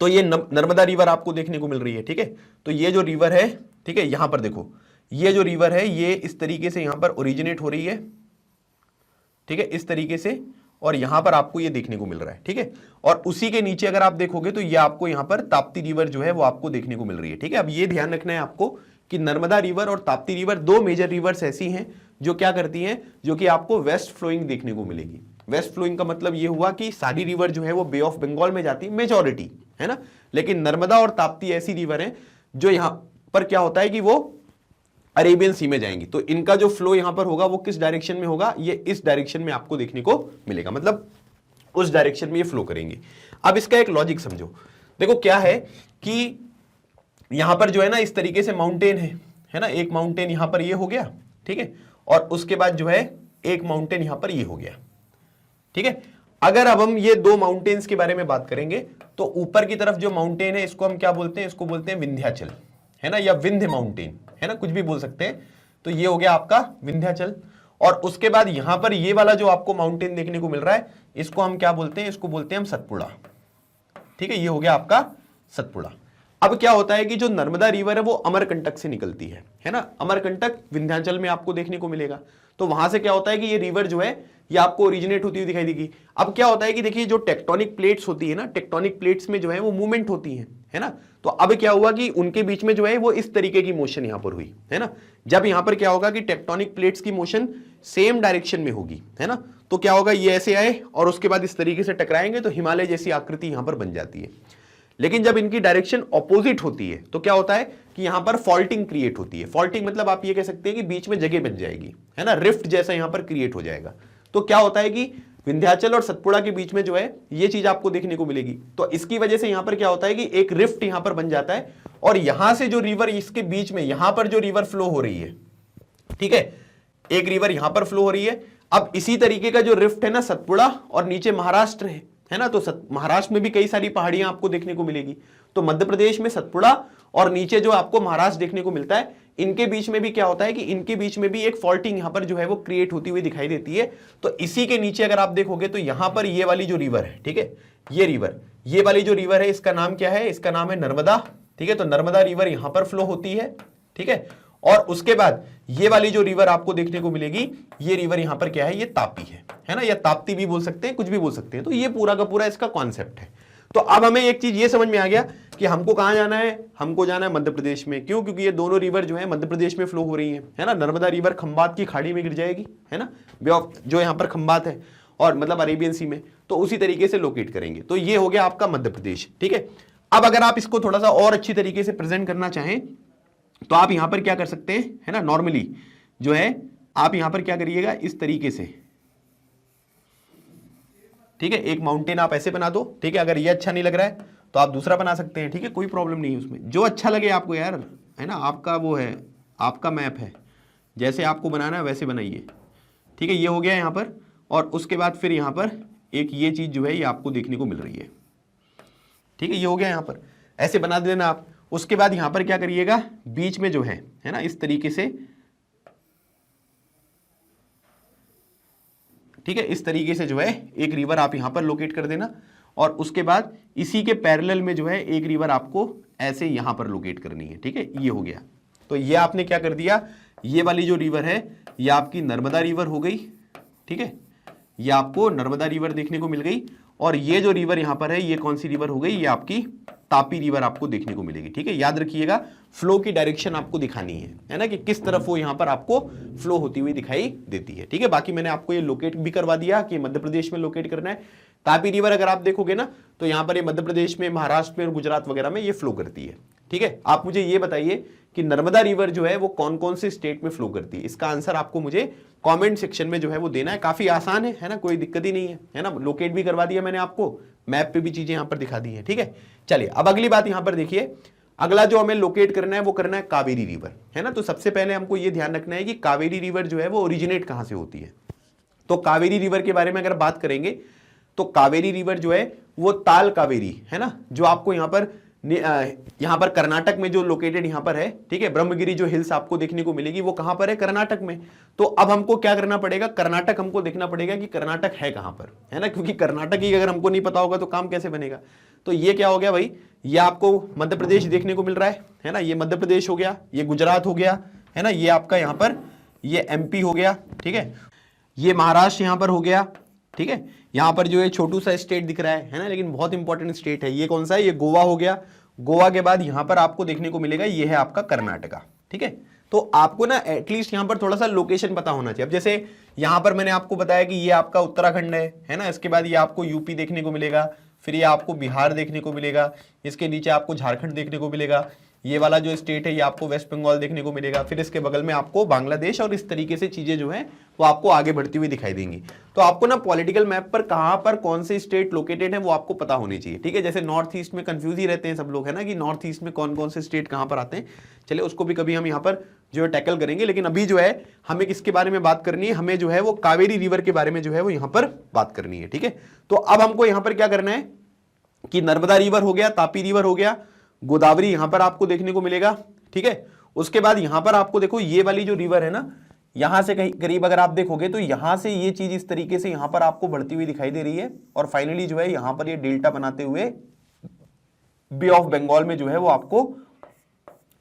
S1: तो ये नर्मदा रिवर आपको देखने को मिल रही है, ठीक है। तो ये जो रिवर है, ठीक है, यहां पर देखो ये जो रिवर है ये इस तरीके से यहां पर ओरिजिनेट हो रही है, ठीक है, इस तरीके से, और यहां पर आपको ये देखने को मिल रहा है, ठीक है। और उसी के नीचे अगर आप देखोगे तो ये आपको यहां पर ताप्ती रिवर जो है वो आपको देखने को मिल रही है, ठीक है। अब ये ध्यान रखना है आपको कि नर्मदा रिवर और ताप्ती रिवर दो मेजर रिवर्स ऐसी हैं जो क्या करती हैं, जो कि आपको वेस्ट फ्लोइंग देखने को मिलेगी। वेस्ट फ्लोइंग का मतलब ये हुआ कि सारी रिवर जो है वो बे ऑफ बंगाल में जाती है, मेजॉरिटी, है ना। लेकिन नर्मदा और ताप्ती ऐसी रिवर है जो यहां पर क्या होता है कि वो अरेबियन सी में जाएंगी। तो इनका जो फ्लो यहां पर होगा वो किस डायरेक्शन में होगा, ये इस डायरेक्शन में आपको देखने को मिलेगा, मतलब उस डायरेक्शन में ये फ्लो करेंगे। अब इसका एक लॉजिक समझो, देखो क्या है कि यहां पर जो है ना इस तरीके से माउंटेन है ना, एक माउंटेन यहां पर ये हो गया, ठीक है, और उसके बाद जो है एक माउंटेन यहां पर ये हो गया, ठीक है। अगर अब हम ये दो माउंटेन्स के बारे में बात करेंगे तो ऊपर की तरफ जो माउंटेन है इसको हम क्या बोलते हैं, इसको बोलते हैं विंध्याचल, है ना, या विंध्य माउंटेन, है ना, कुछ भी बोल सकते हैं। तो ये हो गया आपका विंध्याचल। और उसके बाद यहां पर ये वाला जो आपको माउंटेन देखने को मिल रहा है इसको हम क्या बोलते हैं, इसको बोलते हैं हम सतपुड़ा, ठीक है, ये हो गया आपका सतपुड़ा। अब क्या होता है कि जो नर्मदा रिवर है वो अमरकंटक से निकलती है ना, अमरकंटक विंध्याचल में आपको देखने को मिलेगा। तो वहां से क्या होता है कि ये रिवर जो है ये आपको ओरिजिनेट होती हुई दिखाई देगी। अब क्या होता है कि देखिए जो टेक्टोनिक प्लेट्स होती है ना, टेक्टोनिक प्लेट्स में जो है वो मूवमेंट होती है ना। तो अब क्या हुआ कि उनके बीच में जो है वो इस तरीके की मोशन यहां पर हुई, है ना। जब यहां पर क्या होगा कि टेक्टोनिक प्लेट्स की मोशन सेम डायरेक्शन में होगी, है ना, तो क्या होगा, ये ऐसे आए और उसके बाद इस तरीके से टकराएंगे तो हिमालय जैसी आकृति यहां पर बन जाती है। लेकिन जब इनकी डायरेक्शन ऑपोजिट होती है तो क्या होता है कि यहां पर फॉल्टिंग क्रिएट होती है। फॉल्टिंग मतलब आप ये कह सकते हैं कि बीच में जगह बन जाएगी, है ना, रिफ्ट जैसा यहां पर क्रिएट हो जाएगा। तो क्या होता है कि विंध्याचल और सतपुड़ा के बीच में जो है ये चीज आपको देखने को मिलेगी। तो इसकी वजह से यहां पर क्या होता है कि एक रिफ्ट यहां पर बन जाता है और यहां से जो रिवर इसके बीच में यहां पर जो रिवर फ्लो हो रही है, ठीक है, एक रिवर यहां पर फ्लो हो रही है। अब इसी तरीके का जो रिफ्ट है ना सतपुड़ा और नीचे महाराष्ट्र है ना, तो महाराष्ट्र में भी कई सारी पहाड़ियां आपको देखने को मिलेगी। तो मध्य प्रदेश में सतपुड़ा और नीचे जो आपको महाराष्ट्र देखने को मिलता है, इनके बीच में भी क्या होता है कि इनके बीच में भी एक फॉल्टिंग यहां पर जो है वो क्रिएट होती हुई दिखाई देती है। तो इसी के नीचे अगर आप देखोगे तो यहां पर ये वाली जो रिवर है, ठीक है, ये रिवर, ये वाली जो रिवर है इसका नाम क्या है, इसका नाम है नर्मदा, ठीक है। तो नर्मदा रिवर यहां पर फ्लो होती है, ठीक है। और उसके बाद ये वाली जो रिवर आपको देखने को मिलेगी, ये रिवर यहां पर क्या है, ये तापी है ना, या ताप्ती भी बोल सकते हैं, कुछ भी बोल सकते हैं। तो ये पूरा का पूरा इसका कॉन्सेप्ट है। तो अब हमें एक चीज ये समझ में आ गया कि हमको कहां जाना है, हमको जाना है मध्य प्रदेश में। क्यों? क्योंकि ये दोनों रिवर जो है मध्य प्रदेश में फ्लो हो रही है ना। नर्मदा रिवर खंबात की खाड़ी में गिर जाएगी, है ना, बे ऑफ जो यहाँ पर खंबात है, और मतलब अरेबियन सी में, तो उसी तरीके से लोकेट करेंगे। तो ये हो गया आपका मध्य प्रदेश, ठीक है। अब अगर आप इसको थोड़ा सा और अच्छी तरीके से प्रेजेंट करना चाहें तो आप यहां पर क्या कर सकते हैं, है ना, नॉर्मली जो है आप यहां पर क्या करिएगा, इस तरीके से, ठीक है, एक माउंटेन आप ऐसे बना दो, ठीक है। अगर ये अच्छा नहीं लग रहा है तो आप दूसरा बना सकते हैं, ठीक है, कोई प्रॉब्लम नहीं है उसमें, जो अच्छा लगे आपको यार, है ना, आपका वो है, आपका मैप है, जैसे आपको बनाना है वैसे बनाइए, ठीक है। ये हो गया यहां पर, और उसके बाद फिर यहां पर एक ये चीज जो है ये आपको देखने को मिल रही है, ठीक है, ये हो गया यहां पर, ऐसे बना देना आप। उसके बाद यहां पर क्या करिएगा, बीच में जो है ना, इस तरीके से, ठीक है, इस तरीके से जो है एक रिवर आप यहां पर लोकेट कर देना, और उसके बाद इसी के पैरेलल में जो है एक रिवर आपको ऐसे यहां पर लोकेट करनी है, ठीक है। ये हो गया। तो ये आपने क्या कर दिया, ये वाली जो रिवर है ये आपकी नर्मदा रिवर हो गई, ठीक है, ये आपको नर्मदा रिवर देखने को मिल गई। और ये जो रिवर यहां पर है ये कौन सी रिवर हो गई, ये आपकी तापी रिवर आपको देखने को मिलेगी, ठीक है। याद रखिएगा फ्लो की डायरेक्शन आपको दिखानी है ना, कि किस तरफ वो यहां पर आपको फ्लो होती हुई दिखाई देती है, ठीक है। बाकी मैंने आपको ये लोकेट भी करवा दिया कि मध्य प्रदेश में लोकेट करना है। तापी रिवर अगर आप देखोगे ना तो यहां पर ये मध्य प्रदेश में, महाराष्ट्र में और गुजरात वगैरह में ये फ्लो करती है, ठीक है। आप मुझे ये बताइए कि नर्मदा रिवर जो है वो कौन कौन से स्टेट में फ्लो करती है, इसका आंसर आपको मुझे कमेंट सेक्शन में जो है वो देना है। काफी आसान है ना, कोई दिक्कत ही नहीं है ना। लोकेट भी करवा दिया मैंने आपको, मैप पे भी चीजें यहां पर दिखा दी है, ठीक है। चलिए अब अगली बात यहां पर देखिए, अगला जो हमें लोकेट करना है वो करना है कावेरी रिवर, है ना। तो सबसे पहले हमको ये ध्यान रखना है कि कावेरी रिवर जो है वो ओरिजिनेट कहां से होती है। तो कावेरी रिवर के बारे में अगर बात करेंगे तो कावेरी रिवर जो है वो ताल कावेरी, है ना, जो आपको यहां पर यहाँ पर कर्नाटक में जो लोकेटेड यहाँ पर है, ठीक है, ब्रह्मगिरी जो हिल्स आपको देखने को मिलेगी वो कहां पर है, कर्नाटक में। तो अब हमको क्या करना पड़ेगा, कर्नाटक हमको देखना पड़ेगा कि कर्नाटक है कहां पर, है ना, क्योंकि कर्नाटक ही अगर हमको नहीं पता होगा तो काम कैसे बनेगा। तो ये क्या हो गया भाई, ये आपको मध्य प्रदेश देखने को मिल रहा है ना, ये मध्य प्रदेश हो गया, ये गुजरात हो गया, है ना, ये आपका यहाँ पर ये एमपी हो गया, ठीक है, ये महाराष्ट्र यहाँ पर हो गया, ठीक है, यहाँ पर जो है छोटू सा स्टेट दिख रहा है ना, लेकिन बहुत इंपॉर्टेंट स्टेट है, ये कौन सा है, ये गोवा हो गया। गोवा के बाद यहाँ पर आपको देखने को मिलेगा ये है आपका कर्नाटका, ठीक है। तो आपको ना एटलीस्ट यहाँ पर थोड़ा सा लोकेशन पता होना चाहिए। अब जैसे यहाँ पर मैंने आपको बताया कि ये आपका उत्तराखंड है ना, इसके बाद ये आपको यूपी देखने को मिलेगा, फिर ये आपको बिहार देखने को मिलेगा, इसके नीचे आपको झारखंड देखने को मिलेगा, ये वाला जो स्टेट है ये आपको वेस्ट बंगाल देखने को मिलेगा, फिर इसके बगल में आपको बांग्लादेश, और इस तरीके से चीजें जो है वो आपको आगे बढ़ती हुई दिखाई देंगी। तो आपको ना पॉलिटिकल मैप पर कहां पर कौन से स्टेट लोकेटेड है वो आपको पता होनी चाहिए, ठीक है। जैसे नॉर्थ ईस्ट में कंफ्यूज ही रहते हैं सब लोग, है ना, कि नॉर्थ ईस्ट में कौन कौन से स्टेट कहां पर आते हैं। चलिए उसको भी कभी हम यहाँ पर जो है टैकल करेंगे, लेकिन अभी जो है हमें किसके बारे में बात करनी है, हमें जो है वो कावेरी रिवर के बारे में जो है वो यहाँ पर बात करनी है, ठीक है। तो अब हमको यहाँ पर क्या करना है कि नर्मदा रिवर हो गया, तापी रिवर हो गया, गोदावरी यहां पर आपको देखने को मिलेगा, ठीक है। उसके बाद यहां पर आपको देखो ये वाली जो रिवर है ना, यहां से कहीं करीब अगर आप देखोगे तो यहां से ये चीज इस तरीके से यहां पर आपको बढ़ती हुई दिखाई दे रही है, और फाइनली जो है यहां पर ये डेल्टा बनाते हुए बे ऑफ बंगाल में जो है वो आपको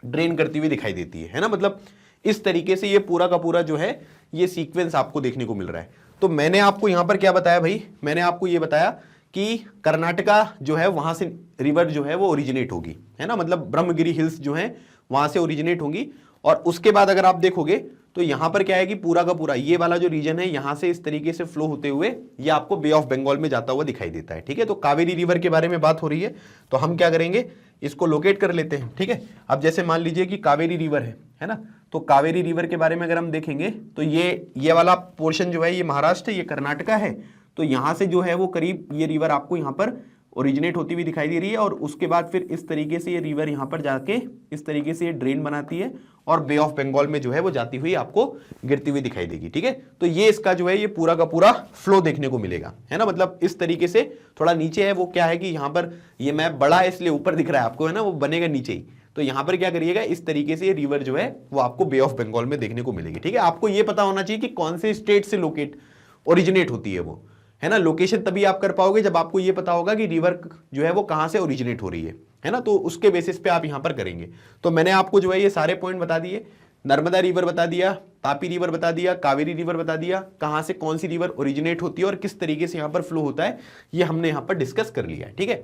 S1: ड्रेन करती हुई दिखाई देती है ना। मतलब इस तरीके से ये पूरा का पूरा जो है ये सीक्वेंस आपको देखने को मिल रहा है। तो मैंने आपको यहां पर क्या बताया भाई, मैंने आपको ये बताया कि कर्नाटका जो है वहां से रिवर जो है वो ओरिजिनेट होगी, है ना, मतलब ब्रह्मगिरी हिल्स जो है वहां से ओरिजिनेट होंगी। और उसके बाद अगर आप देखोगे तो यहां पर क्या है कि पूरा का पूरा ये वाला जो रीजन है यहां से इस तरीके से फ्लो होते हुए ये आपको बे ऑफ बंगाल में जाता हुआ दिखाई देता है, ठीक है। तो कावेरी रिवर के बारे में बात हो रही है, तो हम क्या करेंगे, इसको लोकेट कर लेते हैं, ठीक है। अब जैसे मान लीजिए कि कावेरी रिवर है ना, तो कावेरी रिवर के बारे में अगर हम देखेंगे तो ये वाला पोर्शन जो है ये महाराष्ट्र, ये कर्नाटका है। तो यहां से जो है वो करीब ये रिवर आपको यहां पर ओरिजिनेट होती हुई दिखाई दे रही है, और उसके बाद फिर इस तरीके से ये रिवर यहां पर जाके इस तरीके से ये ड्रेन बनाती है और बे ऑफ बंगाल में जो है वो जाती हुई आपको गिरती हुई दिखाई देगी, ठीक है। तो ये इसका जो है ये पूरा का पूरा फ्लो देखने को मिलेगा, है ना, मतलब इस तरीके से। थोड़ा नीचे है वो क्या है कि यहाँ पर ये मैप बड़ा है इसलिए ऊपर दिख रहा है आपको, है ना, वो बनेगा नीचे ही। तो यहां पर क्या करिएगा, इस तरीके से ये रिवर जो है वो आपको बे ऑफ बंगाल में देखने को मिलेगी, ठीक है। आपको ये पता होना चाहिए कि कौन से स्टेट से लोकेट ओरिजिनेट होती है वो, है ना। लोकेशन तभी आप कर पाओगे जब आपको ये पता होगा कि रिवर जो है वो कहां से ओरिजिनेट हो रही है ना, तो उसके बेसिस पे आप यहां पर करेंगे। तो मैंने आपको जो है ये सारे पॉइंट बता दिए, नर्मदा रिवर बता दिया, तापी रिवर बता दिया, कावेरी रिवर बता दिया, कहां से कौन सी रिवर ओरिजिनेट होती है और किस तरीके से यहां पर फ्लो होता है, ये हमने यहां पर डिस्कस कर लिया है, ठीक है।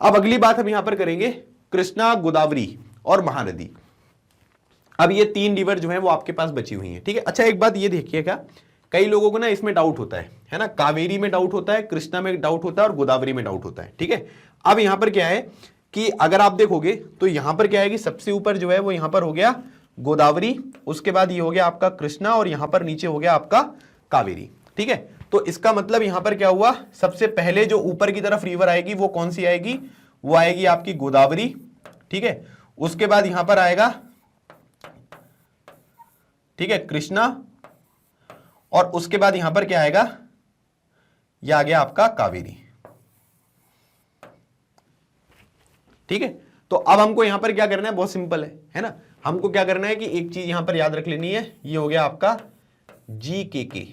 S1: अब अगली बात हम यहां पर करेंगे कृष्णा, गोदावरी और महानदी। अब ये तीन रिवर जो है वो आपके पास बची हुई है, ठीक है। अच्छा एक बात ये देखिएगा, कई लोगों को ना इसमें डाउट होता है ना, कावेरी में डाउट होता है, कृष्णा में डाउट होता है और गोदावरी में डाउट होता है, ठीक है। अब यहां पर क्या है कि अगर आप देखोगे तो यहां पर क्या है कि सबसे ऊपर जो है वो यहां पर हो गया गोदावरी, उसके बाद ये हो गया आपका कृष्णा, और यहां पर नीचे हो गया आपका कावेरी, ठीक है। तो इसका मतलब यहां पर क्या हुआ, सबसे पहले जो ऊपर की तरफ रिवर आएगी वो कौन सी आएगी, वो आएगी आपकी गोदावरी, ठीक है। उसके बाद यहां पर आएगा, ठीक है, कृष्णा, और उसके बाद यहां पर क्या आएगा, यह आ गया आपका कावेरी, ठीक है। तो अब हमको यहां पर क्या करना है, बहुत सिंपल है ना, हमको क्या करना है कि एक चीज यहां पर याद रख लेनी है, ये हो गया आपका GKK,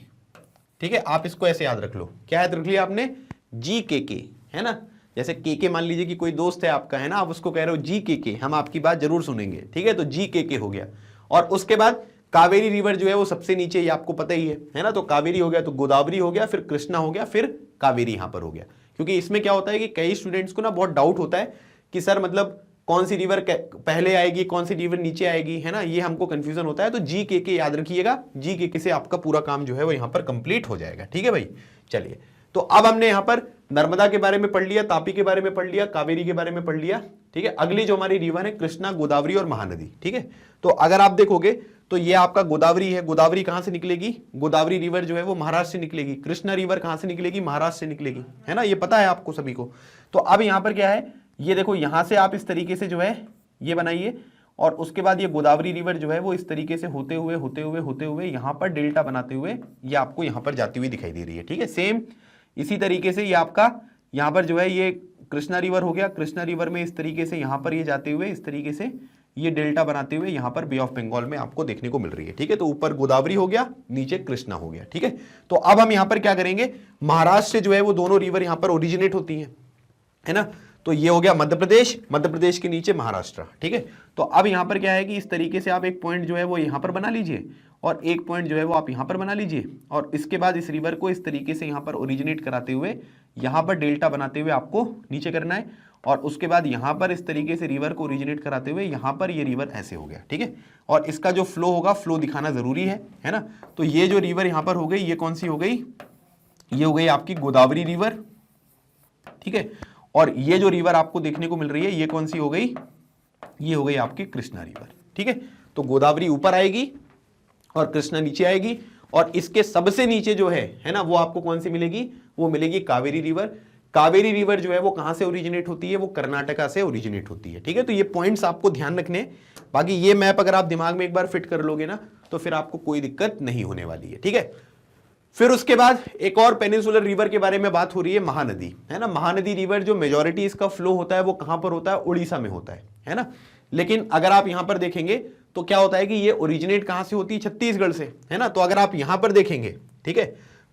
S1: ठीक है। आप इसको ऐसे याद रख लो, क्या याद रख लिया आपने, GKK, है ना। जैसे KK मान लीजिए कि कोई दोस्त है आपका, है ना, आप उसको कह रहे हो GKK, हम आपकी बात जरूर सुनेंगे, ठीक है। तो GKK हो गया, और उसके बाद कावेरी रिवर जो है वो सबसे नीचे, ये आपको पता ही है ना। तो कावेरी हो गया, तो गोदावरी हो गया, फिर कृष्णा हो गया, फिर कावेरी यहां पर हो गया। क्योंकि इसमें क्या होता है कि कई स्टूडेंट्स को ना बहुत डाउट होता है कि सर मतलब कौन सी रिवर पहले आएगी, कौन सी रिवर नीचे आएगी, है ना, ये हमको कंफ्यूजन होता है। तो GKK याद रखिएगा, GKK से आपका पूरा काम जो है वो यहां पर कंप्लीट हो जाएगा, ठीक है भाई। चलिए, तो अब हमने यहां पर नर्मदा के बारे में पढ़ लिया, तापी के बारे में पढ़ लिया, कावेरी के बारे में पढ़ लिया, ठीक है। अगली जो हमारी रिवर है कृष्णा, गोदावरी और महानदी, ठीक है। तो अगर आप देखोगे तो ये आपका गोदावरी है, गोदावरी कहां से निकलेगी, गोदावरी रिवर जो है वो महाराष्ट्र से निकलेगी। कृष्णा रिवर कहां से निकलेगी, महाराष्ट्र से निकलेगी, है ना, ये पता है आपको सभी को। तो अब यहां पर क्या है, ये देखो यहां से आप इस तरीके से जो है ये बनाइए, और उसके बाद ये गोदावरी रिवर जो है वो इस तरीके से होते हुए यहां पर डेल्टा बनाते हुए ये आपको यहां पर जाती हुई दिखाई दे रही है, ठीक है। सेम इसी तरीके से ये आपका यहां पर जो है ये कृष्णा रिवर हो गया, कृष्णा रिवर में इस तरीके से यहां पर ये जाते हुए इस तरीके से ये डेल्टा बनाते हुए यहां पर बे ऑफ बंगाल में आपको देखने को मिल रही है। ठीक है, तो ऊपर गोदावरी हो गया, नीचे कृष्णा हो गया। ठीक है, तो अब हम यहां पर क्या करेंगे, महाराष्ट्र से जो है वो दोनों रिवर यहां पर ओरिजिनेट होती है ना। तो ये हो गया मध्य प्रदेश, मध्य प्रदेश के नीचे महाराष्ट्र। ठीक है, तो अब यहां पर क्या है कि इस तरीके से आप एक पॉइंट जो है वो यहां पर बना लीजिए और एक पॉइंट जो है वो आप यहां पर बना लीजिए और इसके बाद इस रिवर को इस तरीके से यहां पर ओरिजिनेट कराते हुए यहां पर डेल्टा बनाते हुए आपको नीचे करना है और उसके बाद यहां पर इस तरीके से रिवर को ओरिजिनेट कराते हुए यहां पर ये रिवर ऐसे हो गया। ठीक है, और इसका जो फ्लो होगा, फ्लो दिखाना जरूरी है ना। तो ये जो रिवर यहां पर हो गई, ये कौन सी हो गई, ये हो गई आपकी गोदावरी रिवर। ठीक है, और ये जो रिवर आपको देखने को मिल रही है ये कौन सी हो गई, ये हो गई आपकी कृष्णा रिवर। ठीक है, तो गोदावरी ऊपर आएगी और कृष्णा नीचे आएगी और इसके सबसे नीचे जो है ना, वो आपको कौन सी मिलेगी, वो मिलेगी कावेरी रिवर। कावेरी रिवर जो है वो कहां से ओरिजिनेट होती है, वो कर्नाटका से ओरिजिनेट होती है। ठीक है, तो ये पॉइंट्स आपको ध्यान रखने, बाकी ये मैप अगर आप दिमाग में एक बार फिट कर लोगे ना तो फिर आपको कोई दिक्कत नहीं होने वाली है। ठीक है, फिर उसके बाद एक और पेनिनसुलर रिवर के बारे में बात हो रही है, महानदी, है ना। महानदी रिवर जो मेजॉरिटी इसका फ्लो होता है वो कहां पर होता है, उड़ीसा में होता है ना। लेकिन अगर आप यहां पर देखेंगे तो क्या होता है कि ये ओरिजिनेट कहां से होती है, छत्तीसगढ़ से, है ना। तो अगर आप यहां पर देखेंगे, ठीक है,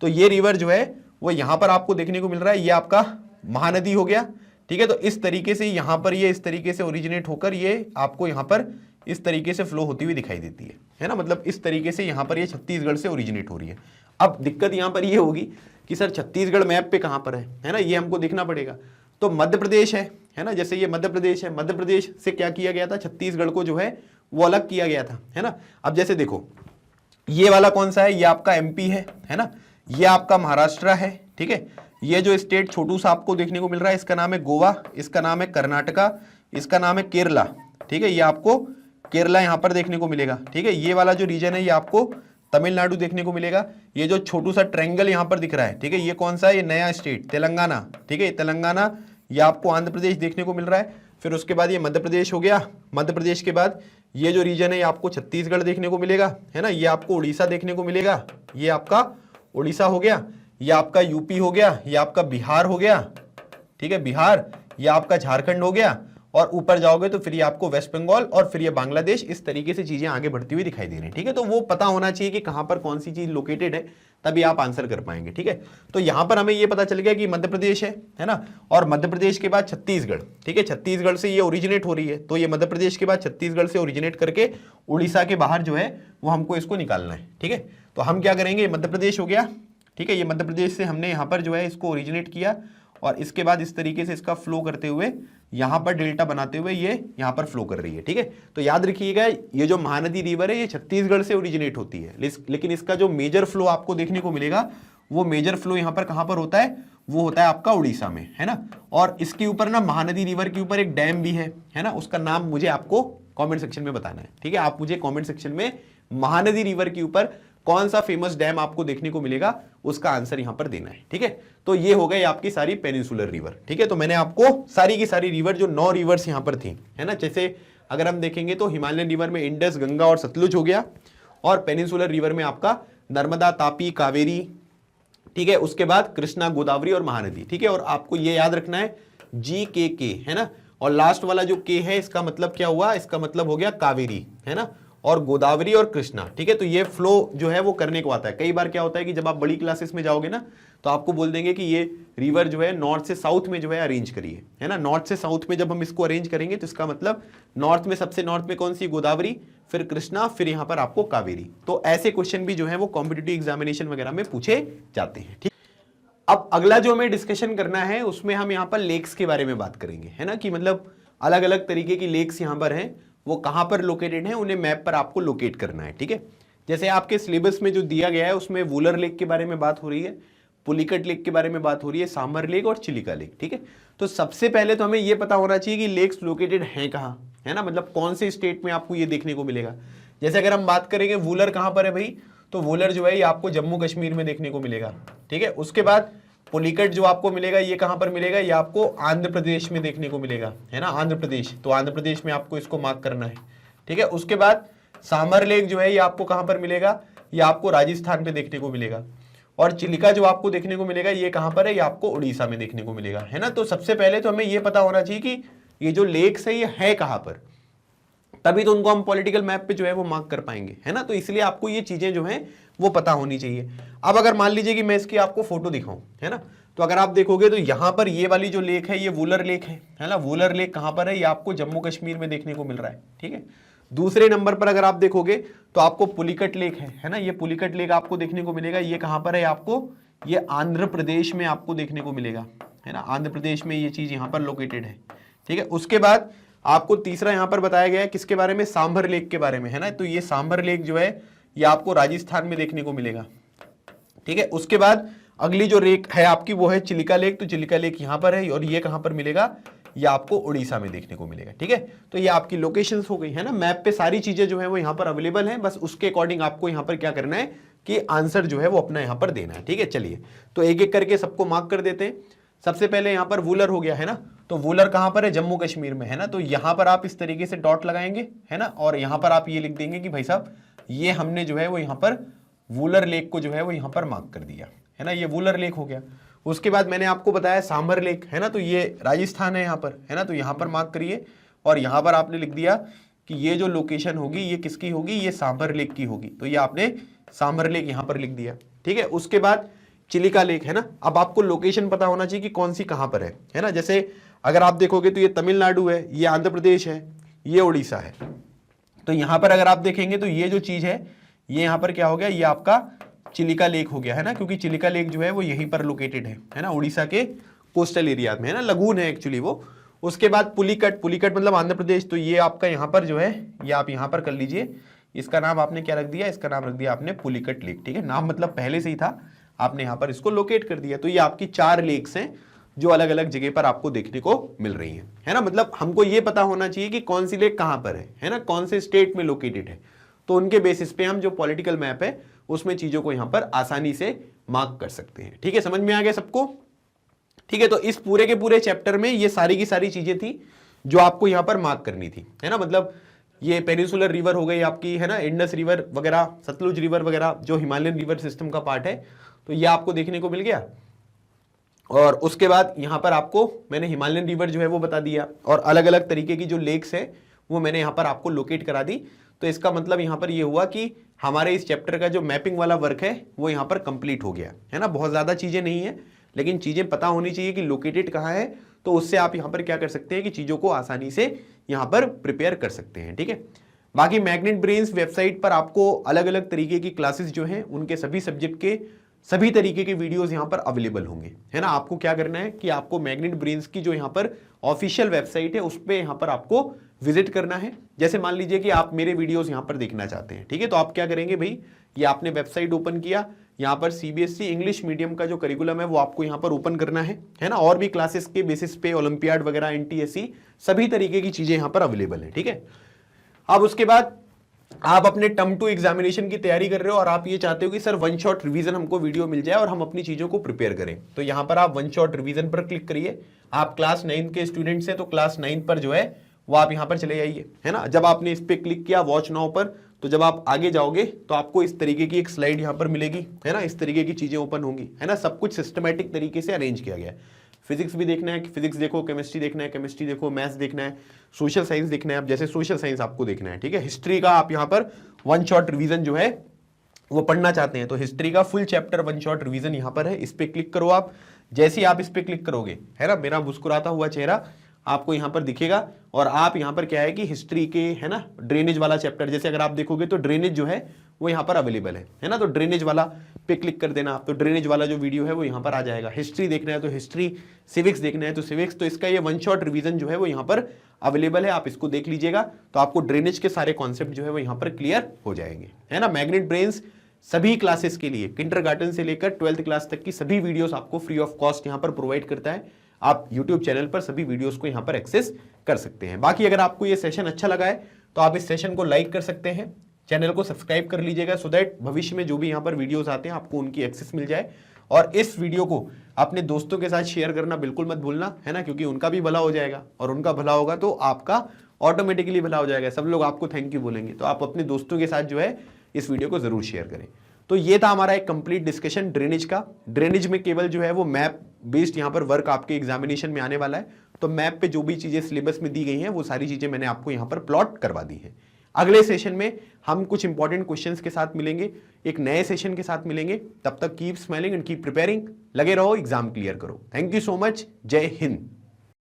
S1: तो ये रिवर जो है वो यहां पर आपको देखने को मिल रहा है, ये आपका महानदी हो गया। ठीक है, तो इस तरीके से यहां पर ये इस तरीके से ओरिजिनेट होकर ये आपको यहां पर इस तरीके से फ्लो होती हुई दिखाई देती है ना। मतलब इस तरीके से यहां पर ये छत्तीसगढ़ से ओरिजिनेट हो रही है। अब दिक्कत यहां पर ये होगी कि सर छत्तीसगढ़ मैप पे कहां पर है ना, ये हमको देखना पड़ेगा। तो मध्य प्रदेश है ना, जैसे ये मध्य प्रदेश है, मध्य प्रदेश से क्या किया गया था, छत्तीसगढ़ को जो है वो अलग किया गया था, है ना। अब जैसे देखो ये वाला कौन सा है, ये आपका एमपी है ना, ये आपका महाराष्ट्र है। ठीक है, ये जो स्टेट छोटू सा आपको देखने को मिल रहा है इसका नाम है गोवा, इसका नाम है कर्नाटका, इसका नाम है केरला। ठीक है, ये आपको केरला यहां पर देखने को मिलेगा। ठीक है, ये वाला जो रीजन है ये आपको तमिलनाडु देखने को मिलेगा। ये जो छोटू सा ट्रायंगल यहां पर दिख रहा है, ठीक है, ये कौन सा है, ये नया स्टेट तेलंगाना। ठीक है, तेलंगाना, ये आपको आंध्र प्रदेश देखने को मिल रहा है। फिर उसके बाद ये मध्य प्रदेश हो गया, मध्य प्रदेश के बाद ये जो रीजन है ये आपको छत्तीसगढ़ देखने को मिलेगा, है ना। ये आपको उड़ीसा देखने को मिलेगा, ये आपका उड़ीसा हो गया, ये आपका यूपी हो गया, ये आपका बिहार हो गया। ठीक है, बिहार, ये आपका झारखंड हो गया और ऊपर जाओगे तो फिर ये आपको वेस्ट बंगाल और फिर ये बांग्लादेश। इस तरीके से चीजें आगे बढ़ती हुई दिखाई दे रही हैं। ठीक है, तो वो पता होना चाहिए कि कहां पर कौन सी चीज लोकेटेड है, तभी आप आंसर कर पाएंगे। ठीक है, तो यहां पर हमें ये पता चल गया कि मध्य प्रदेश है ना, और मध्य प्रदेश के बाद छत्तीसगढ़। ठीक है, छत्तीसगढ़ से ये ओरिजिनेट हो रही है, तो ये मध्य प्रदेश के बाद छत्तीसगढ़ से ओरिजिनेट करके उड़ीसा के बाहर जो है वो हमको इसको निकालना है। ठीक है, तो हम क्या करेंगे, मध्य प्रदेश हो गया। ठीक है, ये मध्य प्रदेश से हमने यहाँ पर जो है इसको ओरिजिनेट किया और इसके बाद इस तरीके से इसका फ्लो करते हुए यहाँ पर डेल्टा बनाते हुए ये यहाँ पर फ्लो कर रही है। ठीक है, तो याद रखिएगा ये जो महानदी रिवर है ये छत्तीसगढ़ से ओरिजिनेट होती है, लेकिन इसका जो मेजर फ्लो आपको देखने को मिलेगा वो मेजर फ्लो यहाँ पर कहाँ पर होता है, वो होता है आपका उड़ीसा में, है ना। और इसके ऊपर ना महानदी रिवर के ऊपर एक डैम भी है ना, उसका नाम मुझे आपको कॉमेंट सेक्शन में बताना है। ठीक है, आप मुझे कॉमेंट सेक्शन में महानदी रिवर के ऊपर कौन सा फेमस डैम आपको देखने को मिलेगा उसका आंसर यहां पर देना है। ठीक है, तो ये हो गई आपकी सारी पेनिनसुलर रिवर। ठीक है, तो मैंने आपको सारी की सारी रिवर जो 9 रिवर्स यहां पर थी, है ना, जैसे अगर हम देखेंगे तो हिमालयन रिवर में इंडस, गंगा और सतलुज हो गया और पेनिनसुलर रिवर में आपका नर्मदा, तापी, कावेरी। ठीक है, उसके बाद कृष्णा, गोदावरी और महानदी। ठीक है, और आपको ये याद रखना है GKK, है ना, और लास्ट वाला जो K है इसका मतलब क्या हुआ, इसका मतलब हो गया कावेरी, है ना, और गोदावरी और कृष्णा। ठीक है, तो ये फ्लो जो है वो करने को आता है। कई बार क्या होता है कि जब आप बड़ी क्लासेस में जाओगे ना तो आपको बोल देंगे कि ये रिवर जो है नॉर्थ से साउथ में जो है अरेंज करिए, है ना। नॉर्थ से साउथ में जब हम इसको अरेंज करेंगे तो इसका मतलब नॉर्थ में सबसे नॉर्थ में कौन सी, गोदावरी, फिर कृष्णा, फिर यहाँ पर आपको कावेरी। तो ऐसे क्वेश्चन भी जो है वो कॉम्पिटिटिव एग्जामिनेशन वगैरह में पूछे जाते हैं। ठीक, अब अगला जो हमें डिस्कशन करना है उसमें हम यहाँ पर लेक्स के बारे में बात करेंगे, है ना, कि मतलब अलग अलग तरीके की लेक्स यहाँ पर हैं, वो कहां पर लोकेटेड है, उन्हें मैप पर आपको लोकेट करना है। ठीक है, जैसे आपके सिलेबस में जो दिया गया है उसमें वूलर लेक के बारे में बात हो रही है, पुलिकट लेक के बारे में बात हो रही है, सांबर लेक और चिलिका लेक। ठीक है, तो सबसे पहले तो हमें यह पता होना चाहिए कि लेक्स लोकेटेड हैं कहां, है ना, मतलब कौन से स्टेट में आपको ये देखने को मिलेगा। जैसे अगर हम बात करेंगे वूलर कहां पर है भाई, तो वूलर जो है ये आपको जम्मू कश्मीर में देखने को मिलेगा। ठीक है, उसके बाद पुलिकट जो आपको मिलेगा ये कहां पर मिलेगा, ये आपको आंध्र प्रदेश में देखने को मिलेगा, है ना, आंध्र प्रदेश। तो आंध्र प्रदेश में आपको इसको मार्क करना है। ठीक है, उसके बाद सांबर लेक जो है ये आपको कहां पर मिलेगा, ये आपको राजस्थान पे देखने को मिलेगा। और चिलिका जो आपको देखने को मिलेगा ये कहां पर है, ये आपको उड़ीसा में देखने को मिलेगा, है ना। तो सबसे पहले तो हमें ये पता होना चाहिए कि ये जो लेक्स है ये है कहां पर, तभी तो उनको हम पॉलिटिकल मैप पे जो है वो मार्क कर पाएंगे, है ना। तो इसलिए आपको ये चीजें जो हैं वो पता होनी चाहिए। अब अगर मान लीजिए कि मैं इसकी आपको फोटो दिखाऊं, है ना, तो अगर आप देखोगे तो यहां पर ये वाली जो लेक है ये वुलर लेक है ना। वुलर लेक कहां पर है, ये आपको जम्मू कश्मीर में देखने को मिल रहा है, ठीक है। दूसरे नंबर पर अगर आप देखोगे तो आपको पुलिकट लेक है ना, ये पुलिकट लेक आपको देखने को मिलेगा, ये कहां पर है आपको, ये आंध्र प्रदेश में आपको देखने को मिलेगा, है ना। आंध्र प्रदेश में ये चीज यहां पर लोकेटेड है, ठीक है। उसके बाद आपको तीसरा यहां पर बताया गया है किसके बारे में, सांभर लेक के बारे में, है ना। तो ये सांभर लेक जो है ये आपको राजस्थान में देखने को मिलेगा, ठीक है। उसके बाद अगली जो लेक है आपकी वो है चिलिका लेक, तो चिलिका लेक यहां पर है और ये कहां पर मिलेगा, ये आपको उड़ीसा में देखने को मिलेगा, ठीक है। तो ये आपकी लोकेशंस हो गई, है ना। मैप पे सारी चीजें जो है वो यहां पर अवेलेबल है, बस उसके अकॉर्डिंग आपको यहां पर क्या करना है कि आंसर जो है वो अपना यहां पर देना है, ठीक है। चलिए तो एक एक करके सबको मार्क कर देते हैं। सबसे पहले यहां पर वुलर हो गया, है ना। तो वुलर कहां पर है, जम्मू कश्मीर में, है ना। तो यहां पर आप इस तरीके से डॉट लगाएंगे, है ना, और यहां पर आप ये लिख देंगे कि भाई साहब ये हमने जो है वो यहां पर वुलर लेक को जो है वो यहां पर मार्क कर दिया, है ना। ये वुलर लेक हो गया। उसके बाद मैंने आपको बताया सांभर लेक, है ना, तो ये राजस्थान है यहाँ पर, है ना। तो यहाँ पर मार्क करिए और यहाँ पर आपने लिख दिया कि ये जो लोकेशन होगी ये किसकी होगी, ये सांभर लेक की होगी, तो ये आपने सांभर लेक यहाँ पर लिख दिया, ठीक है। उसके बाद चिलिका लेक, है ना। अब आपको लोकेशन पता होना चाहिए कि कौन सी कहाँ पर है ना। जैसे अगर आप देखोगे तो ये तमिलनाडु है, ये आंध्र प्रदेश है, ये उड़ीसा है। तो यहाँ पर अगर आप देखेंगे तो ये जो चीज है ये यहाँ पर क्या हो गया, ये आपका चिलिका लेक हो गया, है ना, क्योंकि चिलिका लेक जो है वो यहीं पर लोकेटेड है ना, उड़ीसा के कोस्टल एरिया में, है ना, लगून है एक्चुअली वो। उसके बाद पुलिकट, पुलिकट मतलब आंध्र प्रदेश, तो ये आपका यहाँ पर जो है ये आप यहाँ पर कर लीजिए, इसका नाम आपने क्या रख दिया, इसका नाम रख दिया आपने पुलिकट लेक, ठीक है। नाम मतलब पहले से ही था, आपने यहाँ पर इसको लोकेट कर दिया। तो ये आपकी 4 लेक्स हैं जो अलग अलग जगह पर आपको देखने को मिल रही है ना। मतलब हमको ये पता होना चाहिए कि कौन सी लेक कहाँ पर है ना, कौन से स्टेट में लोकेटेड है। तो उनके बेसिस पे हम जो पॉलिटिकल मैप है उसमें चीजों को यहां पर आसानी से मार्क कर सकते हैं, ठीक है। समझ में आ गया सबको, ठीक है। तो इस पूरे के पूरे चैप्टर में ये सारी की सारी चीजें थी जो आपको यहां पर मार्क करनी थी, है ना। मतलब ये पेनिनसुलर रिवर हो गई आपकी, है ना, इंडस रिवर वगैरह, सतलुज रिवर वगैरह जो हिमालयन रिवर सिस्टम का पार्ट है, तो ये आपको देखने को मिल गया। और उसके बाद यहां पर आपको मैंने हिमालयन रिवर जो है वो बता दिया, और अलग अलग तरीके की जो लेक्स है वो मैंने यहां पर आपको लोकेट करा दी। तो इसका मतलब यहां पर ये हुआ कि हमारे इस चैप्टर का जो मैपिंग वाला वर्क है वो यहां पर कंप्लीट हो गया, है ना। बहुत ज़्यादा चीज़ें नहीं है, लेकिन चीज़ें पता होनी चाहिए कि लोकेटेड कहाँ है, तो उससे आप यहां पर क्या कर सकते हैं कि चीज़ों को आसानी से यहां पर प्रिपेयर कर सकते हैं, ठीक है। बाकी मैग्नेट ब्रेन्स वेबसाइट पर आपको अलग अलग तरीके की क्लासेस जो हैं उनके सभी सब्जेक्ट के सभी तरीके के वीडियोस यहां पर अवेलेबल होंगे, है ना। आपको क्या करना है कि आपको मैग्नेट ब्रेन्स की जो यहां पर ऑफिशियल वेबसाइट है उस पर यहां पर आपको विजिट करना है। जैसे मान लीजिए कि आप मेरे वीडियोस यहां पर देखना चाहते हैं, ठीक है, तो आप क्या करेंगे भाई, ये आपने वेबसाइट ओपन किया, यहाँ पर सीबीएसई इंग्लिश मीडियम का जो करिकुलम है वो आपको यहाँ पर ओपन करना है ना। और भी क्लासेस के बेसिस पे ओलंपियाड वगैरह, एनटीएससी, सभी तरीके की चीजें यहाँ पर अवेलेबल है, ठीक है। अब उसके बाद आप अपने टर्म 2 एग्जामिनेशन की तैयारी कर रहे हो और आप ये चाहते हो कि सर वन शॉट रिवीजन हमको वीडियो मिल जाए और हम अपनी चीजों को प्रिपेयर करें, तो यहाँ पर आप वन शॉट रिवीजन पर क्लिक करिए। आप क्लास 9 के स्टूडेंट्स हैं तो क्लास 9 पर जो है वो आप यहाँ पर चले जाइए, है ना। जब आपने इस पर क्लिक किया वॉच नाउ पर, तो जब आप आगे जाओगे तो आपको इस तरीके की एक स्लाइड यहाँ पर मिलेगी, है ना। इस तरीके की चीजें ओपन होंगी, है ना। सब कुछ सिस्टमैटिक तरीके से अरेंज किया गया है। फिजिक्स भी देखना है कि फिजिक्स देखो, केमिस्ट्री देखना है केमिस्ट्री देखो, मैथ्स देखना है, सोशल साइंस देखना है, अब जैसे सोशल साइंस आपको देखना है, ठीक है। हिस्ट्री का आप यहाँ पर वन शॉट रिवीजन जो है वो पढ़ना चाहते हैं तो हिस्ट्री का full chapter one shot revision यहाँ पर है, इस पे क्लिक करो आप। जैसे ही आप इस पे क्लिक करोगे, है ना, मेरा मुस्कुराता हुआ चेहरा आपको यहाँ पर दिखेगा और आप यहाँ पर क्या है कि हिस्ट्री के, है ना, ड्रेनेज वाला चैप्टर, जैसे अगर आप देखोगे तो ड्रेनेज जो है वो यहाँ पर अवेलेबल है ना। तो ड्रेनेज वाला पे क्लिक कर देना आप, तो ड्रेनेज वाला जो वीडियो है वो यहाँ पर आ जाएगा। हिस्ट्री देखना है तो हिस्ट्री, सिविक्स देखना है तो सिविक्स, तो इसका ये वन शॉट रिवीजन जो है वो यहाँ पर अवेलेबल है, आप इसको देख लीजिएगा। तो आपको ड्रेनेज के सारे कॉन्सेप्ट जो है वो यहाँ पर क्लियर हो जाएंगे, है ना। मैग्नेट ब्रेन्स सभी क्लासेस के लिए किंडरगार्टन से लेकर 12th क्लास तक की सभी वीडियोस आपको फ्री ऑफ कॉस्ट यहाँ पर प्रोवाइड करता है। आप YouTube चैनल पर सभी वीडियोस को यहाँ पर एक्सेस कर सकते हैं। बाकी अगर आपको ये सेशन अच्छा लगा है तो आप इस सेशन को लाइक कर सकते हैं, चैनल को सब्सक्राइब कर लीजिएगा, सो दैट भविष्य में जो भी यहाँ पर वीडियोस आते हैं आपको उनकी एक्सेस मिल जाए। और इस वीडियो को अपने दोस्तों के साथ शेयर करना बिल्कुल मत भूलना, है ना, क्योंकि उनका भी भला हो जाएगा और उनका भला होगा तो आपका ऑटोमेटिकली भला हो जाएगा, सब लोग आपको थैंक यू बोलेंगे। तो आप अपने दोस्तों के साथ जो है इस वीडियो को जरूर शेयर करें। तो ये था हमारा एक कंप्लीट डिस्कशन ड्रेनेज का। ड्रेनेज में केवल जो है वो मैप बेस्ड यहाँ पर वर्क आपके एग्जामिनेशन में आने वाला है, तो मैप पे जो भी चीजें सिलेबस में दी गई हैं वो सारी चीजें मैंने आपको यहाँ पर प्लॉट करवा दी है। अगले सेशन में हम कुछ इंपॉर्टेंट क्वेश्चंस के साथ मिलेंगे, एक नए सेशन के साथ मिलेंगे। तब तक keep smiling and keep preparing, लगे रहो, एग्जाम क्लियर करो। थैंक यू सो मच, जय हिंद।